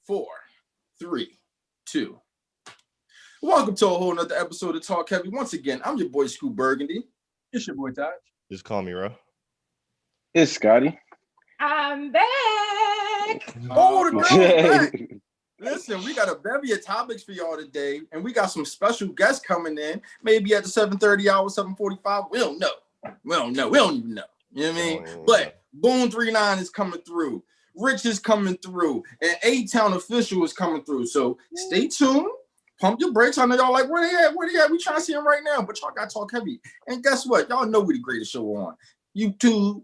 4, 3, 2. Welcome to a whole nother episode of TalkHvy. Once again, I'm your boy Scoop Burgundy. It's your boy Taj. Just call me, bro. It's Scotty. I'm back. Oh, the girl's back. Listen, we got a bevy of topics for y'all today, and we got some special guests coming in. Maybe at the 7:30 hour, 7:45. We don't know. We don't even know. You know what I mean? But Boone 39 is coming through. Rich is coming through. And A-Town Official is coming through. So stay tuned. Pump your brakes. I know y'all like, where they at? Where they at? We trying to see them right now. But y'all got TalkHvy. And guess what? Y'all know we the greatest show on YouTube,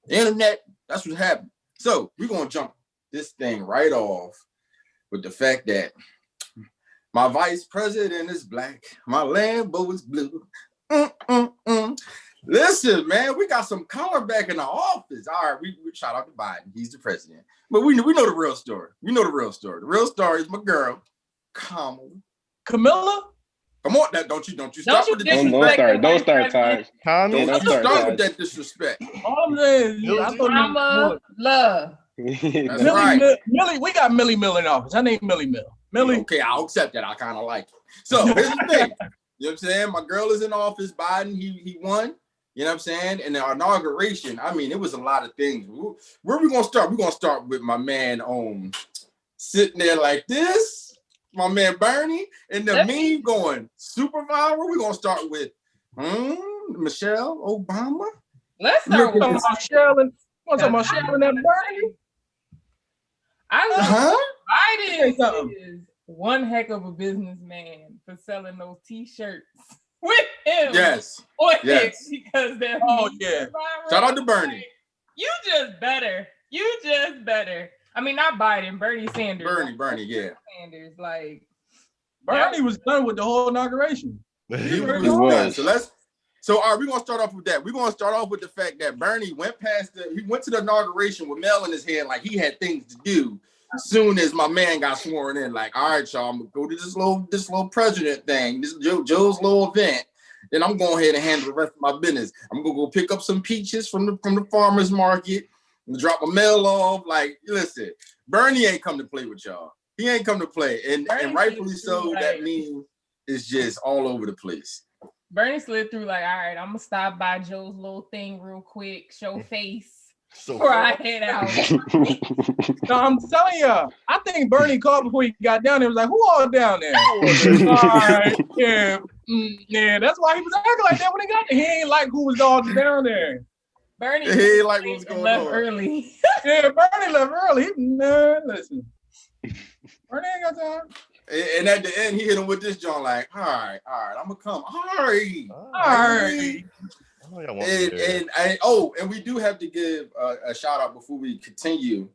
the internet. That's what's happening. So we're going to jump this thing right off with the fact that my vice president is black. My Lambo is blue. Listen, man, we got some color back in the office. All right, we shout out to Biden. He's the president. But we know the real story. We know the real story. The real story is my girl, Camilla. Come on, don't you start with the disrespect. Don't start, Taj. Don't start with that disrespect. Mama love. That's right. Millie, we got Millie Mill in office. Her name Millie Mill. Millie. Okay, I'll accept that. I kind of like it. So here's the thing. You know what I'm saying? My girl is in office. Biden, he won. You know what I'm saying? And the inauguration, I mean, it was a lot of things. Where are we going to start? We're going to start with my man sitting there like this. My man Bernie. And the meme going super viral. We're going to start with Michelle Obama. Let's start with Michelle and that Bernie. Biden is one heck of a businessman for selling those T-shirts with him. Yes. Because they're Shout out to Bernie. You just better. I mean, not Biden, Bernie Sanders. Bernie, yeah. Sanders, like Bernie was done with the whole inauguration. He was. So all right, we're gonna start off with that. We're gonna start off with the fact that Bernie went to the inauguration with mail in his hand, like he had things to do. As soon as my man got sworn in, like, all right, y'all, I'm gonna go to this little president thing, this Joe's little event. Then I'm going ahead and handle the rest of my business. I'm gonna go pick up some peaches from the farmer's market and drop my mail off. Like, listen, Bernie ain't come to play with y'all. He ain't come to play, and rightfully so. That meme is just all over the place. Bernie slid through like, all right, I'm gonna stop by Joe's little thing real quick, show face. Before I head out. No, I'm telling you, I think Bernie called before he got down there. Was like, who all down there? All right, yeah, that's why he was acting like that when he got there. He ain't like who was all down there. Bernie, he ain't like what was going left on early. Yeah, Bernie left early. Listen, Bernie ain't got time. And at the end, he hit him with this joint like, all right, I'm gonna come. All right. And we do have to give a shout out before we continue.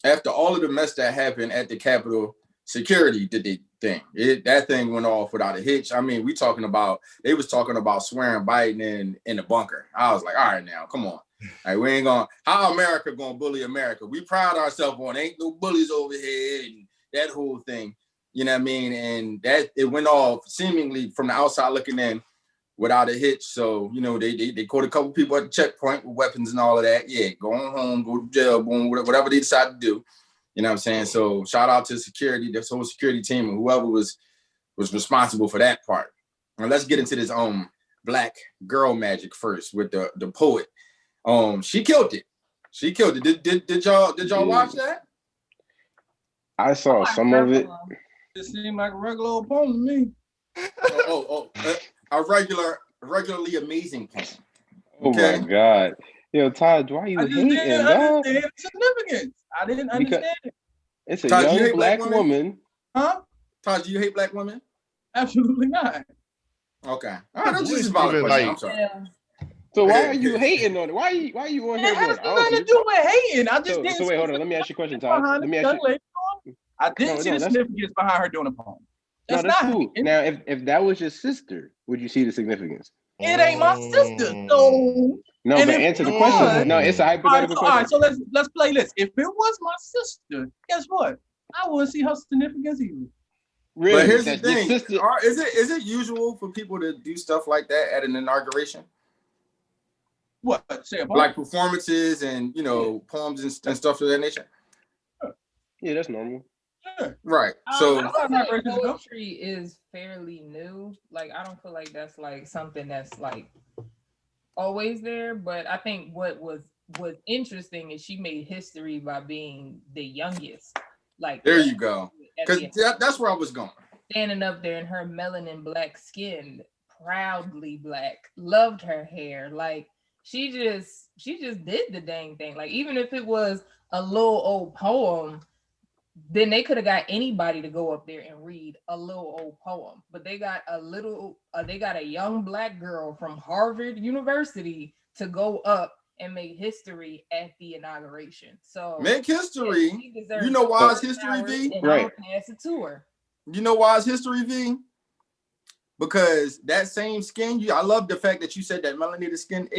After all of the mess that happened at the Capitol, security did the thing. That thing went off without a hitch. I mean, they was talking about swearing Biden in the bunker. I was like, all right, now, come on. Like, we ain't gonna, how America gonna bully America? We pride ourselves on ain't no bullies over here and that whole thing. You know what I mean? And that it went off seemingly from the outside looking in without a hitch. So, you know, they caught a couple people at the checkpoint with weapons and all of that. Yeah, going home, go to jail, boom, whatever they decide to do. You know what I'm saying? So shout out to security, this whole security team, and whoever was responsible for that part. Now let's get into this black girl magic first with the poet. She killed it. Did y'all watch that? I saw some of it. It seemed like a regular old poem to me. A regularly amazing poem. Okay? Oh my God. Yo, Todd, why are you hating, dog? I didn't understand significance. I didn't understand it. It's a Todd, young black woman. Huh? Todd, do you hate black women? Absolutely not. Okay. All right, that's just about it. I'm sorry. Yeah. So why are you hating on it? Why are you on here? It has nothing to do with hating. I just didn't. So wait, hold on. Let me ask you a question, Todd. Let me ask you. I didn't see the significance behind her doing a poem. That's cool. Now, if that was your sister, would you see the significance? It ain't my sister, so. No, but answer the question. No, it's a hypothetical question. All right, so let's play this. If it was my sister, guess what? I wouldn't see her significance either. Really? But here's the thing: is it usual for people to do stuff like that at an inauguration? What? Say a poem? Like performances and poems and stuff of that nature. Yeah, that's normal. Right. So I feel like poetry is fairly new. Like, I don't feel like that's like something that's like always there. But I think what was interesting is she made history by being the youngest. Like, there you go. Because that's where I was going. Standing up there in her melanin black skin, proudly black, loved her hair. Like, she just did the dang thing. Like, even if it was a little old poem, then they could have got anybody to go up there and read a little old poem. But they got a young black girl from Harvard University to go up and make history at the inauguration. So make history. You know why it's history, V? Right. Pass it to her. You know why it's history, V? Because that same skin, I love the fact that you said that melanated skin,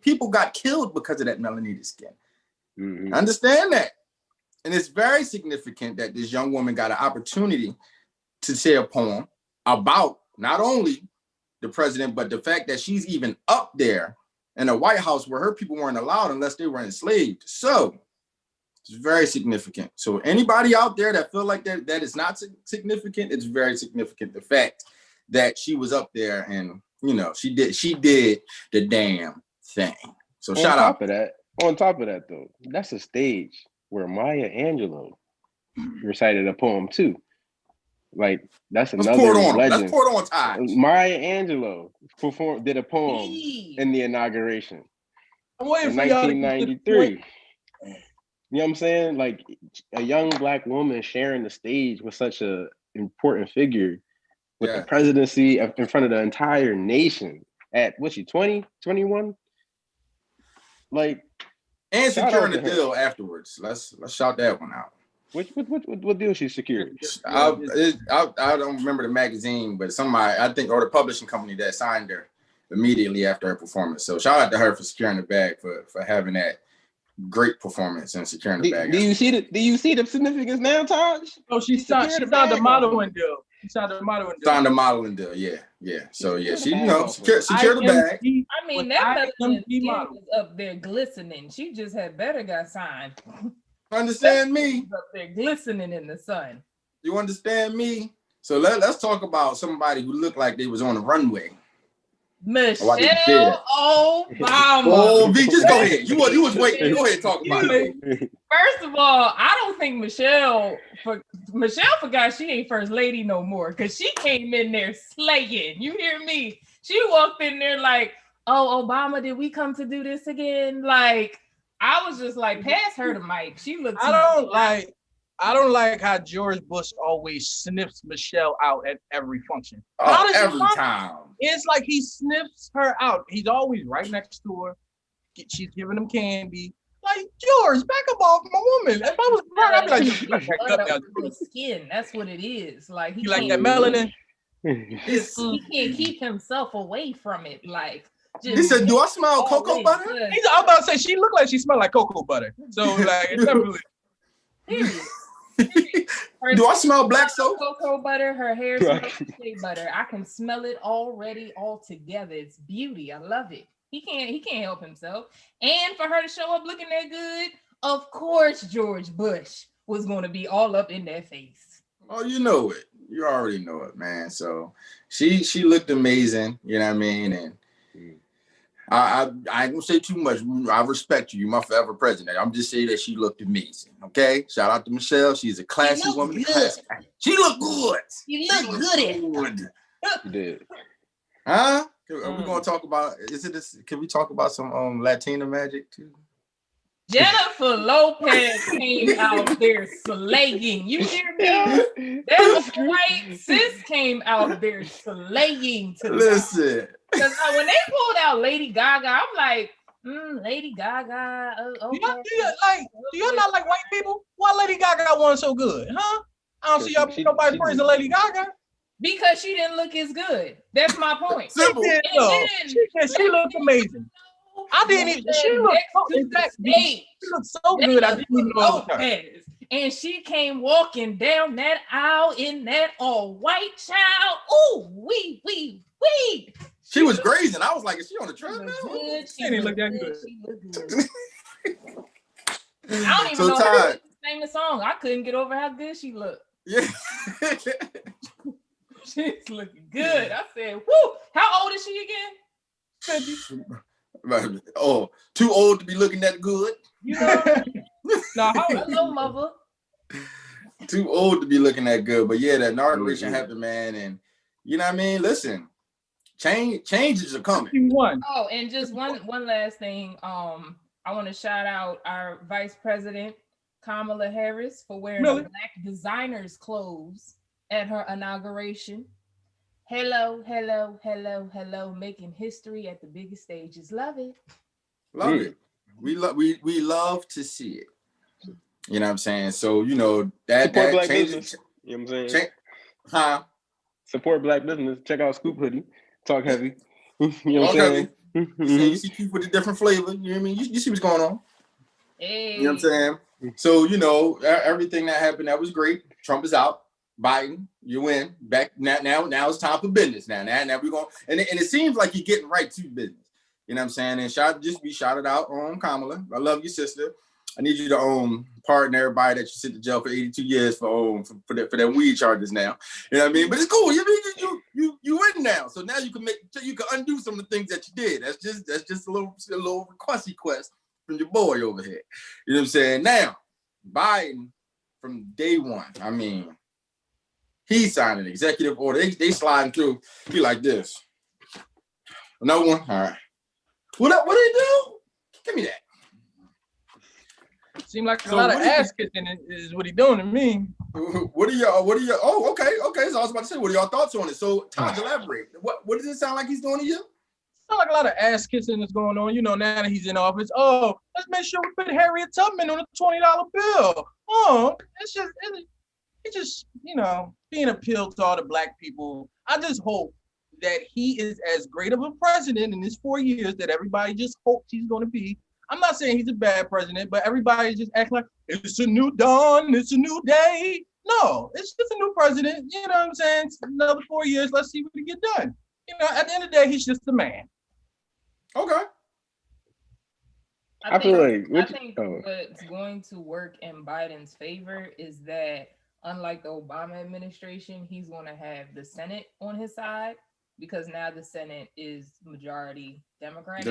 people got killed because of that melanated skin. Mm-hmm. I understand that. And it's very significant that this young woman got an opportunity to say a poem about not only the president, but the fact that she's even up there in a White House where her people weren't allowed unless they were enslaved. So it's very significant. So anybody out there that feel like that is not significant, it's very significant. The fact that she was up there and, she did the damn thing. So shout out. On top of that, though, that's a stage where Maya Angelou recited a poem too. Like, that's another legend. Let's pour it on time. Maya Angelou did a poem in the inauguration in 1993. You know what I'm saying? Like, a young black woman sharing the stage with such a important figure with the presidency in front of the entire nation at 20, 21? Like, and securing the deal afterwards. Let's shout that one out. What deal she secured? I don't remember the magazine, but somebody, I think, or the publishing company that signed her immediately after her performance. So shout out to her for securing the bag, for having that great performance and securing the bag. Do you see the significance now, Taj? Oh, she signed the modeling deal. She signed the modeling deal. Signed the modeling deal, yeah. So she secured the bag. I mean, that skin was up there glistening. She just had better got signed. Understand me? Up there glistening in the sun. You understand me? So let's talk about somebody who looked like they was on the runway. Michelle Obama. Oh, V, just go ahead. You was waiting. Go ahead and talk about it. First of all, I don't think Michelle forgot she ain't first lady no more, because she came in there slaying. You hear me? She walked in there like, oh, Obama, did we come to do this again? Like, I was just like, pass her the mic. She looked. I don't like how George Bush always sniffs Michelle out at every function. Every time. It's like he sniffs her out. He's always right next to her. She's giving him candy. Like, George, back up off my woman. If I was her, I'd be like, skin. That's what it is. Like, he like that melanin. He can't keep himself away from it. Like, he said, "Do I smell cocoa butter?" I'm about to say she looked like she smelled like cocoa butter. So like, it's definitely. Do I smell black soap? Cocoa butter. Her hair smells like shea butter. I can smell it already all together. It's beauty. I love it. He can't help himself. And for her to show up looking that good, of course George Bush was going to be all up in their face. Oh, you know it. You already know it, man. So she looked amazing. You know what I mean? And I ain't gonna say too much. I respect you. You're my forever president. I'm just saying that she looked amazing. Okay. Shout out to Michelle. She's a classy woman. She looked good. You look good. She did. Huh? Are we gonna talk about? Can we talk about some Latina magic too? Jennifer Lopez came out there slaying. You hear me? That white sis came out there slaying. Listen. Because when they pulled out Lady Gaga, I'm like, Lady Gaga. Okay. Do y'all not like white people? Why Lady Gaga wasn't so good, huh? I don't see y'all nobody praising Lady Gaga. Because she didn't look as good. That's my point. Simple. She looked amazing. I didn't even. She looked so good. I didn't even know it was her. And she came walking down that aisle in that all white child. Ooh, wee. She was grazing. I was like, is she on the treadmill? She didn't look that good. I don't even know. sang the song. I couldn't get over how good she looked. Yeah. She's looking good. I said, whoo, how old is she again? 50. Oh, too old to be looking that good. You know, no, hello, mother. Too old to be looking that good. But yeah, the inauguration happened, man. And you know what I mean? Listen, changes are coming. Oh, and just one last thing. I want to shout out our Vice President, Kamala Harris, for wearing the Black designers clothes at her inauguration. Hello, hello, hello, hello, making history at the biggest stages. Love it. Love it. We love to see it. You know what I'm saying? So, you know, that Black changes. Business. You know what I'm saying? Support Black business. Check out Scoop Hoodie. Talk heavy. You know what I'm saying? You see people with a different flavor. You know what I mean? You see what's going on. Hey. You know what I'm saying? So, you know, everything that happened, that was great. Trump is out. Biden, you win. Back now it's time for business. Now we're going, and it seems like you're getting right to business. You know what I'm saying? And be shouted out on Kamala. I love you, sister. I need you to pardon everybody that you sent to jail for 82 years for that weed charges now. You know what I mean? But it's cool. You win now. So now you can undo some of the things that you did. That's just a little request from your boy over here. You know what I'm saying? Now, Biden from day one, I mean, he signed an executive order. They sliding through. He like this. Another one. All right. What do they do? Give me that. Seemed like a lot of ass kissing is what he doing to me. What are your? Oh, okay. So I was about to say, what are your thoughts on it? So, Todd, elaborate. What does it sound like he's doing to you? Sound like a lot of ass kissing is going on. You know, now that he's in office. Oh, let's make sure we put Harriet Tubman on a $20 bill. Oh, it's just you know, being appealed to all the Black people. I just hope that he is as great of a president in his 4 years that everybody just hopes he's going to be. I'm not saying he's a bad president, but everybody just acting like it's a new dawn, it's a new day. No, it's just a new president. You know what I'm saying? It's another 4 years. Let's see what he get done. You know, at the end of the day, he's just a man. Okay. I think what's going to work in Biden's favor is that, unlike the Obama administration, he's going to have the Senate on his side, because now the Senate is majority Democrat.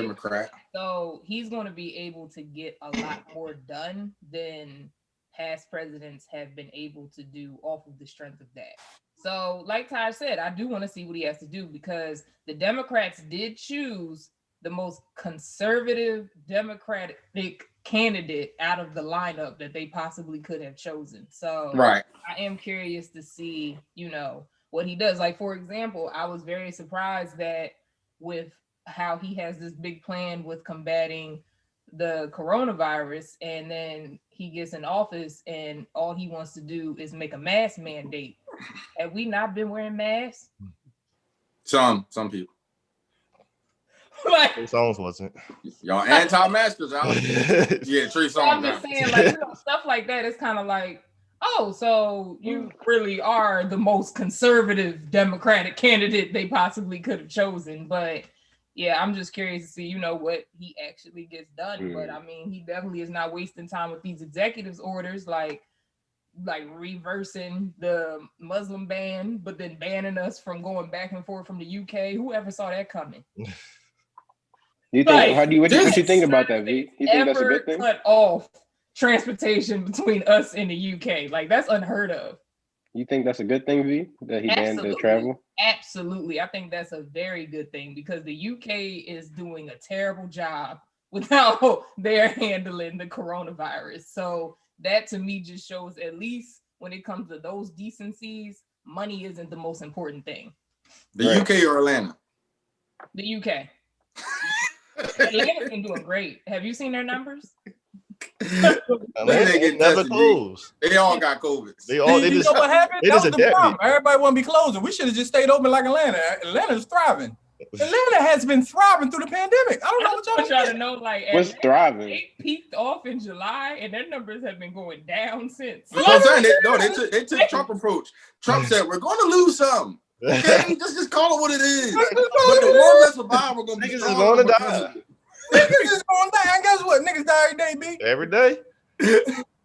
So he's going to be able to get a lot more done than past presidents have been able to do off of the strength of that. So like Taj said, I do want to see what he has to do, because the Democrats did choose the most conservative Democratic candidate out of the lineup that they possibly could have chosen. So right. I am curious to see, you know, what he does. Like, for example, I was very surprised that with how he has this big plan with combating the coronavirus, and then he gets in office and all he wants to do is make a mask mandate. Have we not been wearing masks? Some people. Like, Trey Songz wasn't. Y'all anti-maskers out. Yeah, Trey Songz. I'm just saying, like, you know, stuff like that. It's kind of like, oh, so you really are the most conservative Democratic candidate they possibly could have chosen. But yeah, I'm just curious to see, you know, what he actually gets done. But I mean, he definitely is not wasting time with these executive orders, like reversing the Muslim ban, but then banning us from going back and forth from the UK. Whoever saw that coming? You think? Like, what you think about that, V? You think that's a good thing? Cut off transportation between us and the UK, like that's unheard of. You think that's a good thing, V? That he banned the travel? Absolutely, I think that's a very good thing, because the UK is doing a terrible job with how they're handling the coronavirus. So that to me just shows, at least when it comes to those decencies, money isn't the most important thing. The UK or Atlanta? The UK. Atlanta's been doing great. Have you seen their numbers? They never closed. They all got COVID. You know what happened? That was the problem. Everybody want to be closing. We should have just stayed open like Atlanta. Atlanta's thriving. Atlanta has been thriving through the pandemic. I don't know what y'all want y'all to know. Like, what's thriving? They peaked off in July, and their numbers have been going down since. That's what I'm saying. They took Trump approach. Trump said, "We're going to lose some. Okay, just call it what it is. But the one that's survive, we're going to be niggas is going to die. Niggas is going to die. And guess what? Niggas die every day, B. Every day.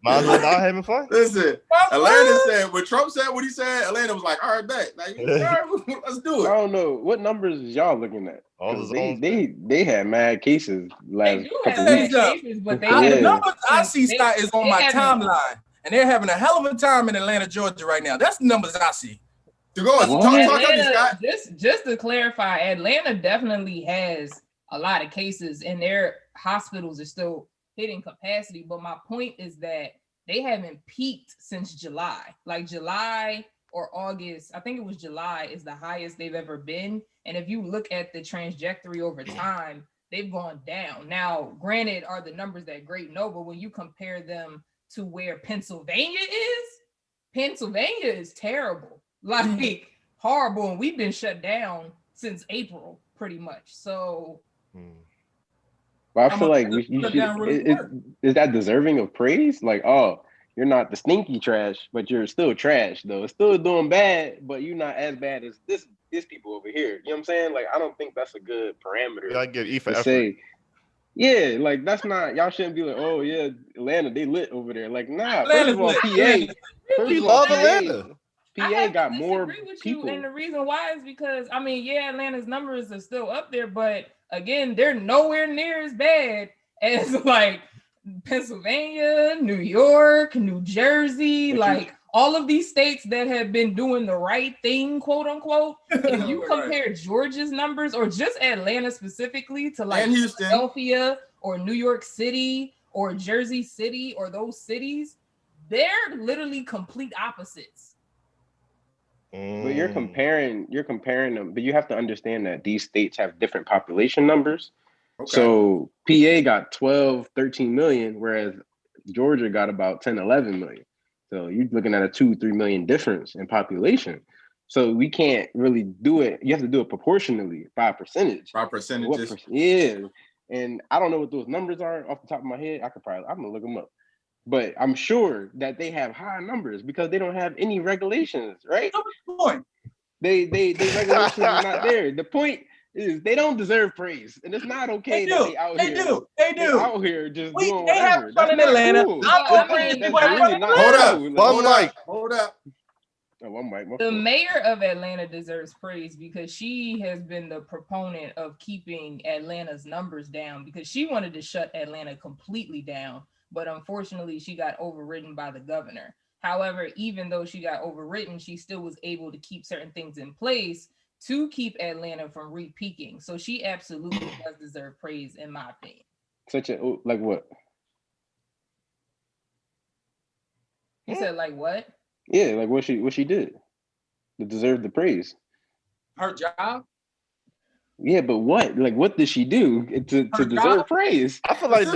Might as well not having fun. Listen, Atlanta said when Trump said what he said, Atlanta was like, all right, bet. Like, all right, let's do it. I don't know what numbers y'all looking at. All They had mad cases last couple weeks. Cases, but the numbers I see, Scott, is on my timeline, and they're having a hell of a time in Atlanta, Georgia right now. That's the numbers I see. To go Atlanta, just to clarify, Atlanta definitely has a lot of cases, and their hospitals are still hitting capacity. But my point is that they haven't peaked since July. Like July or August, I think it was July, is the highest they've ever been. And if you look at the trajectory over time, they've gone down. Now, granted, are the numbers that great? No, but when you compare them to where Pennsylvania is terrible, like horrible. And we've been shut down since April, pretty much. So, but I feel like is that deserving of praise? Like, oh, you're not the stinky trash, but you're still trash, though. It's still doing bad, but you're not as bad as this people over here. You know what I'm saying? Like, I don't think that's a good parameter. I give E for effort. Say, yeah, like that's not, y'all shouldn't be like, oh yeah, Atlanta, they lit over there. Like, nah, first of all, Atlanta. PA got more people. And the reason why is because, I mean, yeah, Atlanta's numbers are still up there, but again, they're nowhere near as bad as like Pennsylvania, New York, New Jersey, like all of these states that have been doing the right thing, quote unquote. If you compare Georgia's numbers or just Atlanta specifically to like Philadelphia or New York City or Jersey City or those cities, they're literally complete opposites. But you're comparing them, but you have to understand that these states have different population numbers. Okay. So PA got 12, 13 million, whereas Georgia got about 10, 11 million. So you're looking at a 2-3 million difference in population. So we can't really do it. You have to do it proportionally by percentage. By percentages. Yeah. And I don't know what those numbers are off the top of my head. I'm gonna look them up. But I'm sure that they have high numbers because they don't have any regulations, right? They regulations are not there. The point is they don't deserve praise, and it's not okay that they out here. They do. Out here just doing whatever. They have fun in Atlanta. Cool. Hold up. The mayor of Atlanta deserves praise because she has been the proponent of keeping Atlanta's numbers down because she wanted to shut Atlanta completely down. But unfortunately, she got overridden by the governor. However, even though she got overridden, she still was able to keep certain things in place to keep Atlanta from re-peaking. So she absolutely does deserve praise, in my opinion. Like what? You said like what? Yeah, like what she did to deserve the praise. Her job? Yeah, but what? Like what did she do to deserve praise? I feel like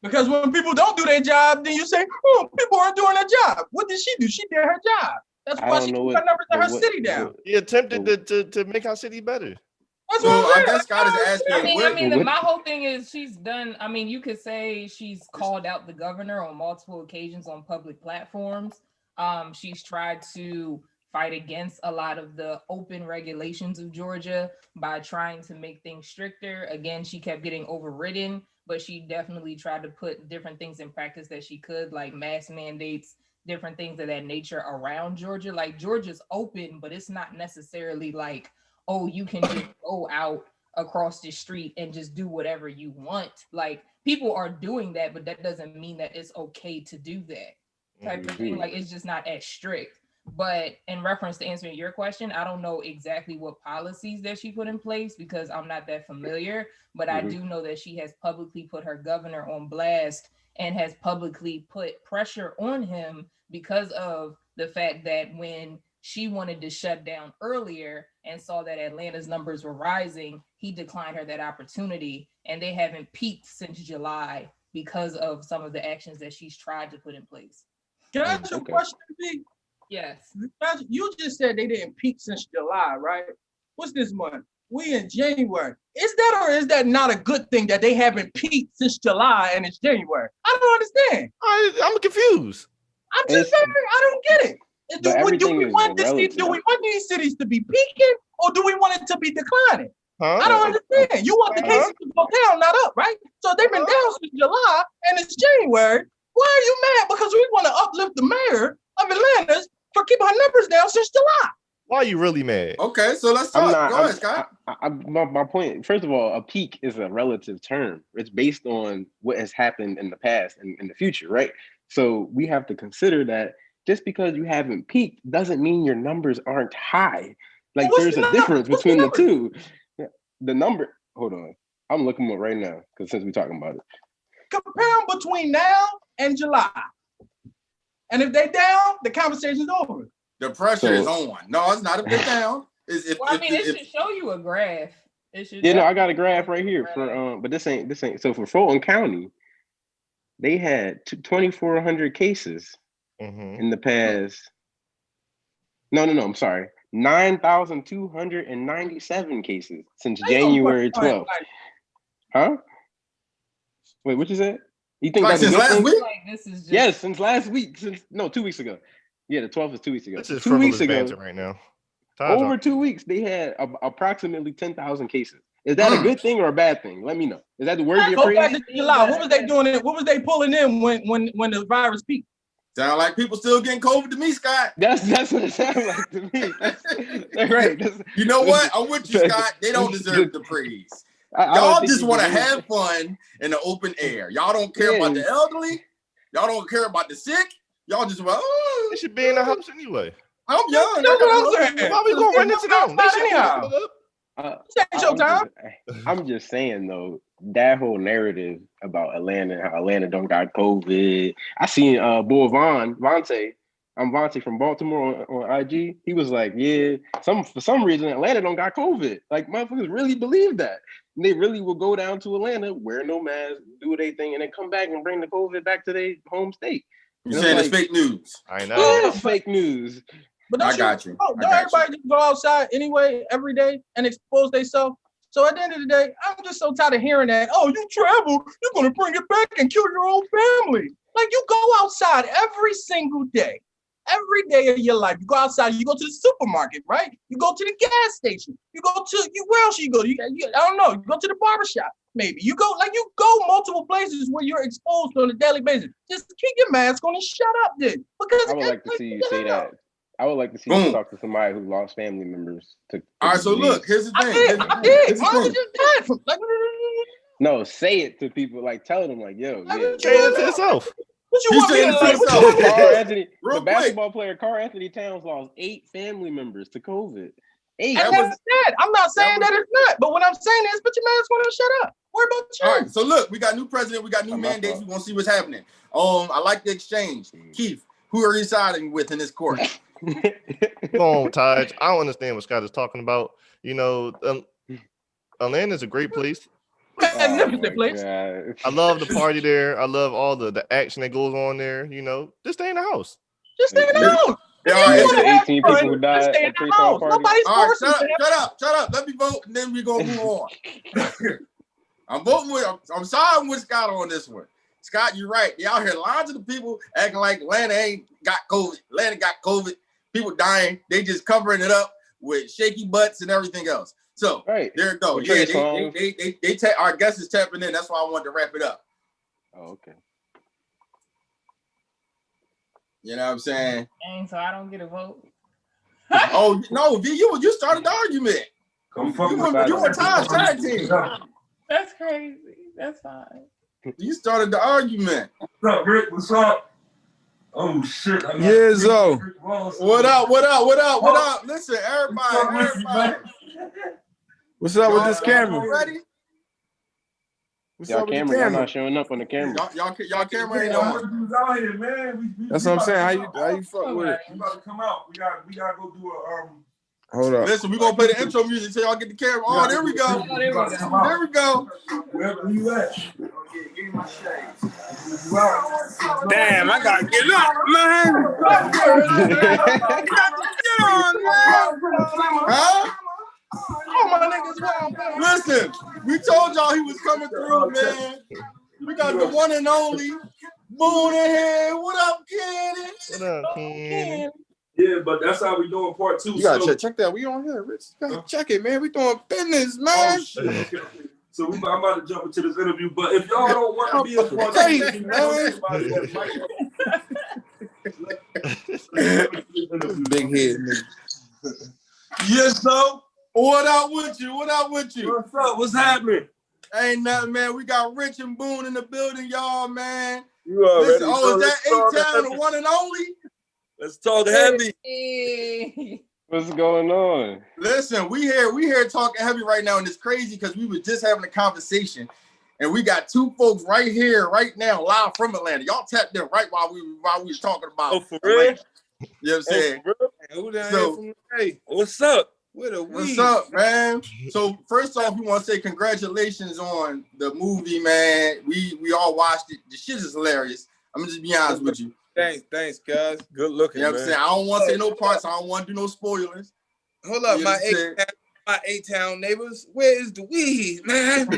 because when people don't do their job, then you say, oh, people aren't doing their job. What did she do? She did her job. That's why she put her numbers in her city down. He attempted to make our city better. That's what I guess God is asking. My whole thing is she's done. I mean, you could say she's called out the governor on multiple occasions on public platforms. She's tried to fight against a lot of the open regulations of Georgia by trying to make things stricter. Again, she kept getting overridden, but she definitely tried to put different things in practice that she could, like mask mandates, different things of that nature around Georgia. Like Georgia's open, but it's not necessarily like, oh, you can just go out across the street and just do whatever you want. Like people are doing that, but that doesn't mean that it's okay to do that type of thing. Like it's just not as strict. But in reference to answering your question, I don't know exactly what policies that she put in place because I'm not that familiar, but I do know that she has publicly put her governor on blast and has publicly put pressure on him because of the fact that when she wanted to shut down earlier and saw that Atlanta's numbers were rising, he declined her that opportunity, and they haven't peaked since July because of some of the actions that she's tried to put in place. Can I ask you a question, B? Yes. You just said they didn't peak since July, right? What's this month? We in January. Is that or is that not a good thing that they haven't peaked since July and it's January? I don't understand. I'm confused. I'm just saying, I don't get it. Do we want these cities to be peaking or do we want it to be declining? I don't understand. You want the cases to go down, not up, right? So they've been down since July and it's January. Why are you mad? Because we want to uplift the mayor of Atlanta for keeping her numbers down since July. Why are you really mad? Okay, so let's talk. Go ahead, Scott. My point, first of all, a peak is a relative term. It's based on what has happened in the past and in the future, right? So we have to consider that just because you haven't peaked doesn't mean your numbers aren't high. Like there's a difference between the two. The number, hold on. I'm looking them up right now because since we're talking about it. Compare them between now and July. And if they down, the conversation's over. The pressure is on. No, it's not if they're down. It should show you a graph. It should. Yeah, no, I got a graph right here for but this ain't so for Fulton County, they had 2,400 cases in the past. No, I'm sorry. 9,297 cases since January 12th. Huh? Wait, what you said? You think that's since last week? Yes, since last week. 2 weeks ago. Yeah, the 12th is 2 weeks ago. This is 2 weeks ago right now. Over 2 weeks, they had approximately 10,000 cases. Is that a good thing or a bad thing? Let me know. Is that the worthy of praise? What was they doing? What was they pulling in when the virus peaked? Sound like people still getting COVID to me, Scott. That's what it sounds like to me. That's right. You know what? I'm with you, Scott. They don't deserve the praise. Y'all just want to have fun in the open air. Y'all don't care about the elderly. Y'all don't care about the sick. Y'all just want, they should be in the house anyway. I'm young. Why we gonna run into them? They should I'm just saying though, that whole narrative about Atlanta, how Atlanta don't got COVID. I seen boy Vontae. I'm Vontae from Baltimore on IG. He was like, yeah, for some reason Atlanta don't got COVID. Like motherfuckers really believe that. And they really will go down to Atlanta, wear no mask, do their thing, and then come back and bring the COVID back to their home state. You're saying it's fake news. I know. It's fake news. But I got you. Don't everybody just go outside anyway every day and expose themselves? So at the end of the day, I'm just so tired of hearing that, oh, you travel, you're going to bring it back and kill your own family. Like you go outside every single day. Every day of your life, you go outside, you go to the supermarket, right? You go to the gas station. You go to, where else you go? I don't know. You go to the barbershop, maybe. You go multiple places where you're exposed on a daily basis. Just keep your mask on and shut up, dude. Because I would like to see you say that. I would like to see you talk to somebody who lost family members. All right, so look, here's the thing. I did. Mine was just dead from, no, say it to people, like tell them, like, yo, say it to yourself. What you want me to say? The basketball player Karl Anthony Towns lost 8 family members to COVID. 8. And that's sad. I'm not saying that it's not, but what I'm saying is, put your mask on and shut up. Worry about you. All right, so look, we got new president, we got new mandates. We want to see what's happening. I like the exchange. Keith, who are you siding with in this court? Come on, Taj. I don't understand what Scott is talking about. You know, Atlanta's a great place. Magnificent place. I love the party there. I love all the action that goes on there. You know, just stay in the house. Just stay in the house. Yeah, 18 people who died at 3 parties. Nobody's forcing shut up. Let me vote, and then we're gonna move on. I'm siding with Scott on this one. Scott, you're right. They out here lying to the people, acting like Atlanta ain't got COVID. Atlanta got COVID. People dying. They just covering it up with shaky butts and everything else. So there you go. Yeah, they our guest is tapping in. That's why I wanted to wrap it up. Oh, okay. You know what I'm saying? Dang, so I don't get a vote. Oh no, V, you started the argument. You were tag team. That's crazy. That's fine. You started the argument. What's up, Rick? What's up? Oh shit! Yeah, Zo. What up? Listen, everybody. What's up with this camera? Ready? What's y'all up with camera? the camera? Y'all not showing up on the camera. Y'all camera ain't on. That's what I'm saying. How you fuck with it? We about to come out. We gotta go do a Hold up. Listen, we're gonna play the intro music till y'all get the camera. Oh, there we go. There we go. Wherever you at. Damn, I gotta get up, man. Get on, man. Huh? Oh, my niggas wild, man. Listen, we told y'all he was coming through, man. We got the one and only Boone in here. What up, Kenny? What up, Kenny? Yeah, but that's how we doing part 2. You gotta check that. We on here, Rich. You gotta check it, man. We doing business, man. So I'm about to jump into this interview. But if y'all don't want to be a part of this interview, Big head nigga. Yes, so What up with you? What up with you? what's up? What's happening? Ain't nothing, man. We got Rich and Boone in the building, y'all, man. You already Listen, know. is that Let's talk A-Town, the heavy. one and only? Let's talk heavy. Hey. What's going on? Listen, we here talking heavy right now, and it's crazy because we were just having a conversation, and we got two folks right here, right now, live from Atlanta. Y'all tapped in right while we was talking about. Oh, for real? Atlanta. You know what I'm saying? Oh, for real? Who down here from hey, what's up? What's up, man? So first off, we want to say congratulations on the movie, man. We all watched it. The shit is hilarious. I'm gonna just be honest with you. Thanks, guys. Good looking, You know what I'm man. saying? I don't want to say no parts. I don't want to do no spoilers. Hold up, You know my what I'm saying? A-Town neighbors. Where is the weed, man?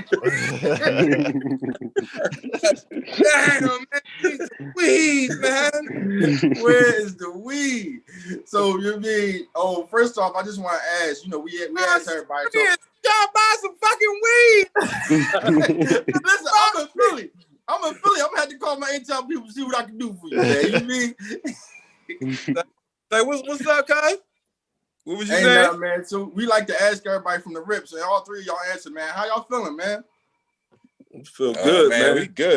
Damn, man. Weed, man. Where is the weed? So you mean? Oh, first off, I just want to ask. You know, we asked everybody. So, Y'all buy some fucking weed. listen, I'm in Philly. I'm gonna have to call my A-Town people to see what I can do for you, man. You mean? Like, what's up, Kai? What was you Ain't saying? nothing, man. So we like to ask everybody from the rips, and all three of y'all answer, man. How y'all feeling, man? I feel good, man.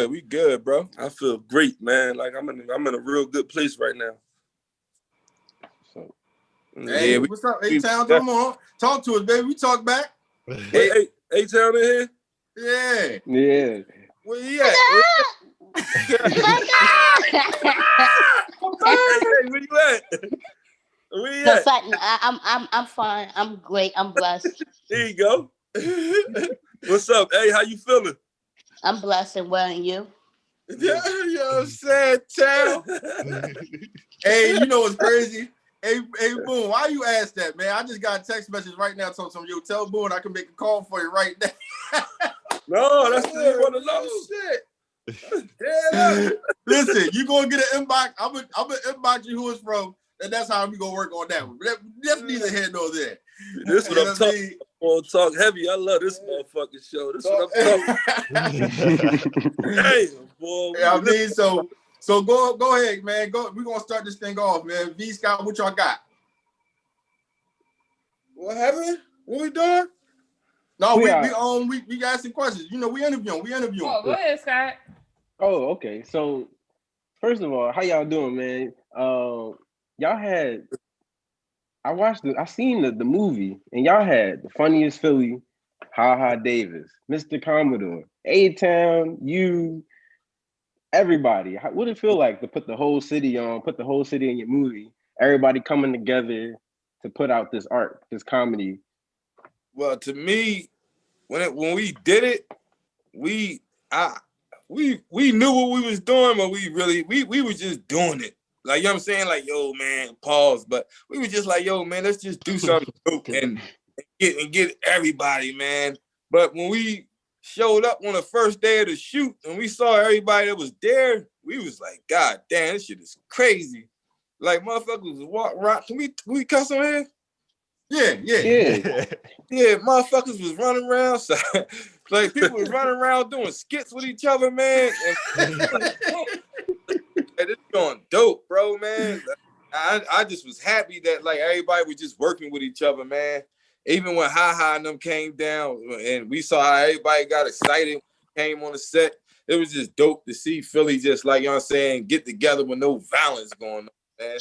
We good, bro. I feel great, man. Like I'm in a real good place right now. So, Hey, what's up, A-Town? Come on, talk to us, baby. We talk back. Hey, A-Town in here? Yeah. yeah. Where you at? Hey, where you at? Where you at? I'm fine. I'm great. I'm blessed. There you go. What's up? Hey, how you feeling? I'm blessed and well, and you? Yeah, you know what I'm saying, Town? Hey, you know what's crazy? Hey, Boone, why you ask that, man? I just got a text message right now telling some yo, tell Boone I can make a call for you right now. No, that's what you want to know. Shit. Yeah, Listen, you gonna get an inbox. I'm gonna inbox you who it's from, and that's how we gonna work on that one. That's neither here nor there. this You what know I'm talking mean? about. Talk heavy. I love this motherfucking show. This what I'm talking about. Hey, boy. I mean, so go ahead, man. We're gonna start this thing off, man. V Scott, what y'all got? What happened? What we doing? No, we got some questions. You know, we interviewing. Oh, go ahead, Scott. Oh, okay. So, first of all, how y'all doing, man? Y'all had. I seen the movie, and y'all had the funniest Philly, Ha Ha Davis, Mr. Commodore, A-Town, you, everybody. What did it feel like to put the whole city in your movie? Everybody coming together to put out this art, this comedy. Well, to me, when we did it, we knew what we was doing, but we was just doing it. Like, you know what I'm saying? Like, yo, man, pause. But we were just like, yo, man, let's just do something dope and get everybody, man. But when we showed up on the first day of the shoot and we saw everybody that was there, we was like, God damn, this shit is crazy. Like, motherfuckers was rock. Can we cuss on here? Yeah. Yeah, motherfuckers was running around. So, like, people was running around doing skits with each other, man. And it's going dope, bro, man. I just was happy that, like, everybody was just working with each other, man. Even when Ha Ha and them came down and we saw how everybody got excited, came on the set, it was just dope to see Philly just, like, you know what I'm saying, get together with no violence going on, man.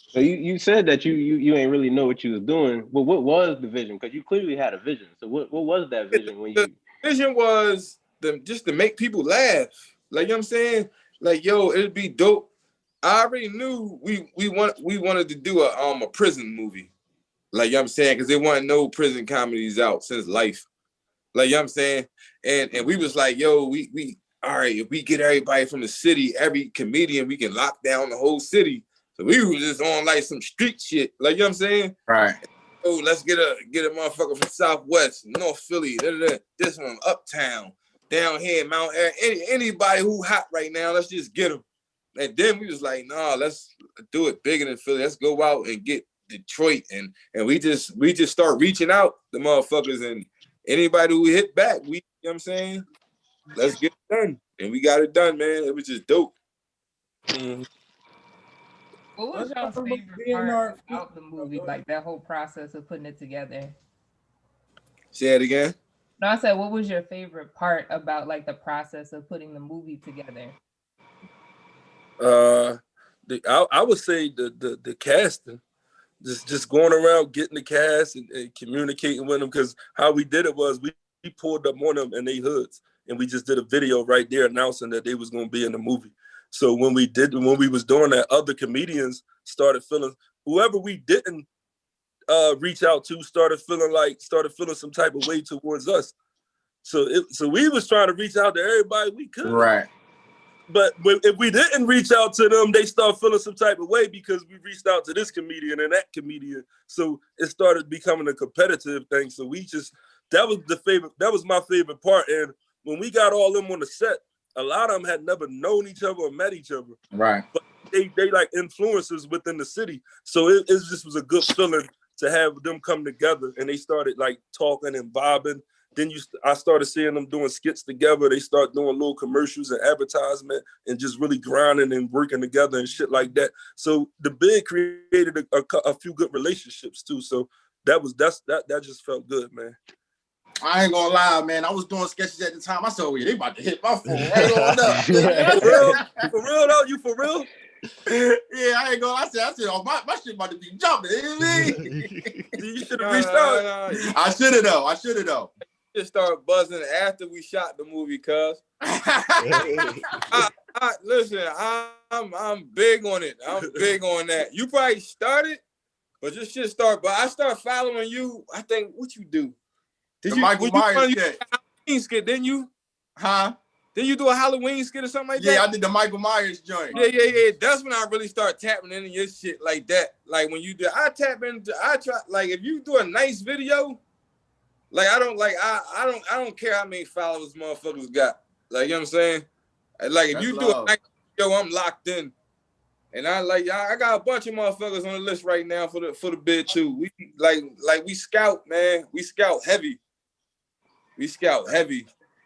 So you said that you ain't really know what you was doing. Well, what was the vision? Because you clearly had a vision. So what was that vision when you? The vision was just to make people laugh. Like, you know what I'm saying? Like, yo, it'd be dope. I already knew we wanted to do a prison movie. Like, you know what I'm saying? Because there wasn't no prison comedies out since Life. Like, you know what I'm saying? And we was like, yo, we all right, if we get everybody from the city, every comedian, we can lock down the whole city. So we were just on like some street shit. Like, you know what I'm saying? Right. Oh, let's get a motherfucker from Southwest, North Philly, this one, Uptown, down here, Mount Air, anybody who hot right now, let's just get them. And then we was like, nah, let's do it bigger than Philly. Let's go out and get Detroit. And we just start reaching out the motherfuckers. And anybody who hit back, you know what I'm saying? Let's get it done. And we got it done, man. It was just dope. What was y'all's favorite part about the movie? Like that whole process of putting it together? Say it again. No, I said, what was your favorite part about like the process of putting the movie together? I would say the casting. Just going around getting the cast and communicating with them, because how we did it was we pulled up on them in their hoods and we just did a video right there announcing that they was going to be in the movie. So when we was doing that, other comedians started feeling, whoever we didn't reach out to started feeling some type of way towards us. So we was trying to reach out to everybody we could. Right. But if we didn't reach out to them, they start feeling some type of way because we reached out to this comedian and that comedian. So it started becoming a competitive thing. So that was my favorite part. And when we got all them on the set, a lot of them had never known each other or met each other. Right. But they like influencers within the city. So it just was a good feeling to have them come together, and they started like talking and vibing. Then I started seeing them doing skits together. They start doing little commercials and advertisement and just really grinding and working together and shit like that. So the bid created a few good relationships too. So that just felt good, man. I ain't gonna lie, man. I was doing sketches at the time. I said, oh, yeah, they about to hit my phone right on up. For real though? You for real? Yeah, I ain't gonna. I said, oh, my shit about to be jumping. You should have reached out. I should have though. Just started buzzing after we shot the movie, cuz. Listen, I'm big on it. I'm big on that. You probably started, but this shit started. But I started following you. I think what you do? The Michael Myers skit. Halloween skit, didn't you? Huh? Didn't you do a Halloween skit or something like that? Yeah, I did the Michael Myers joint. Yeah. That's when I really start tapping into your shit like that. Like when you do, I try. Like if you do a nice video. Like I don't care how many followers motherfuckers got. Like you know what I'm saying? Like if That's you love. do a nice video, I'm locked in. And I got a bunch of motherfuckers on the list right now for the bid too. We we scout, man. We scout heavy.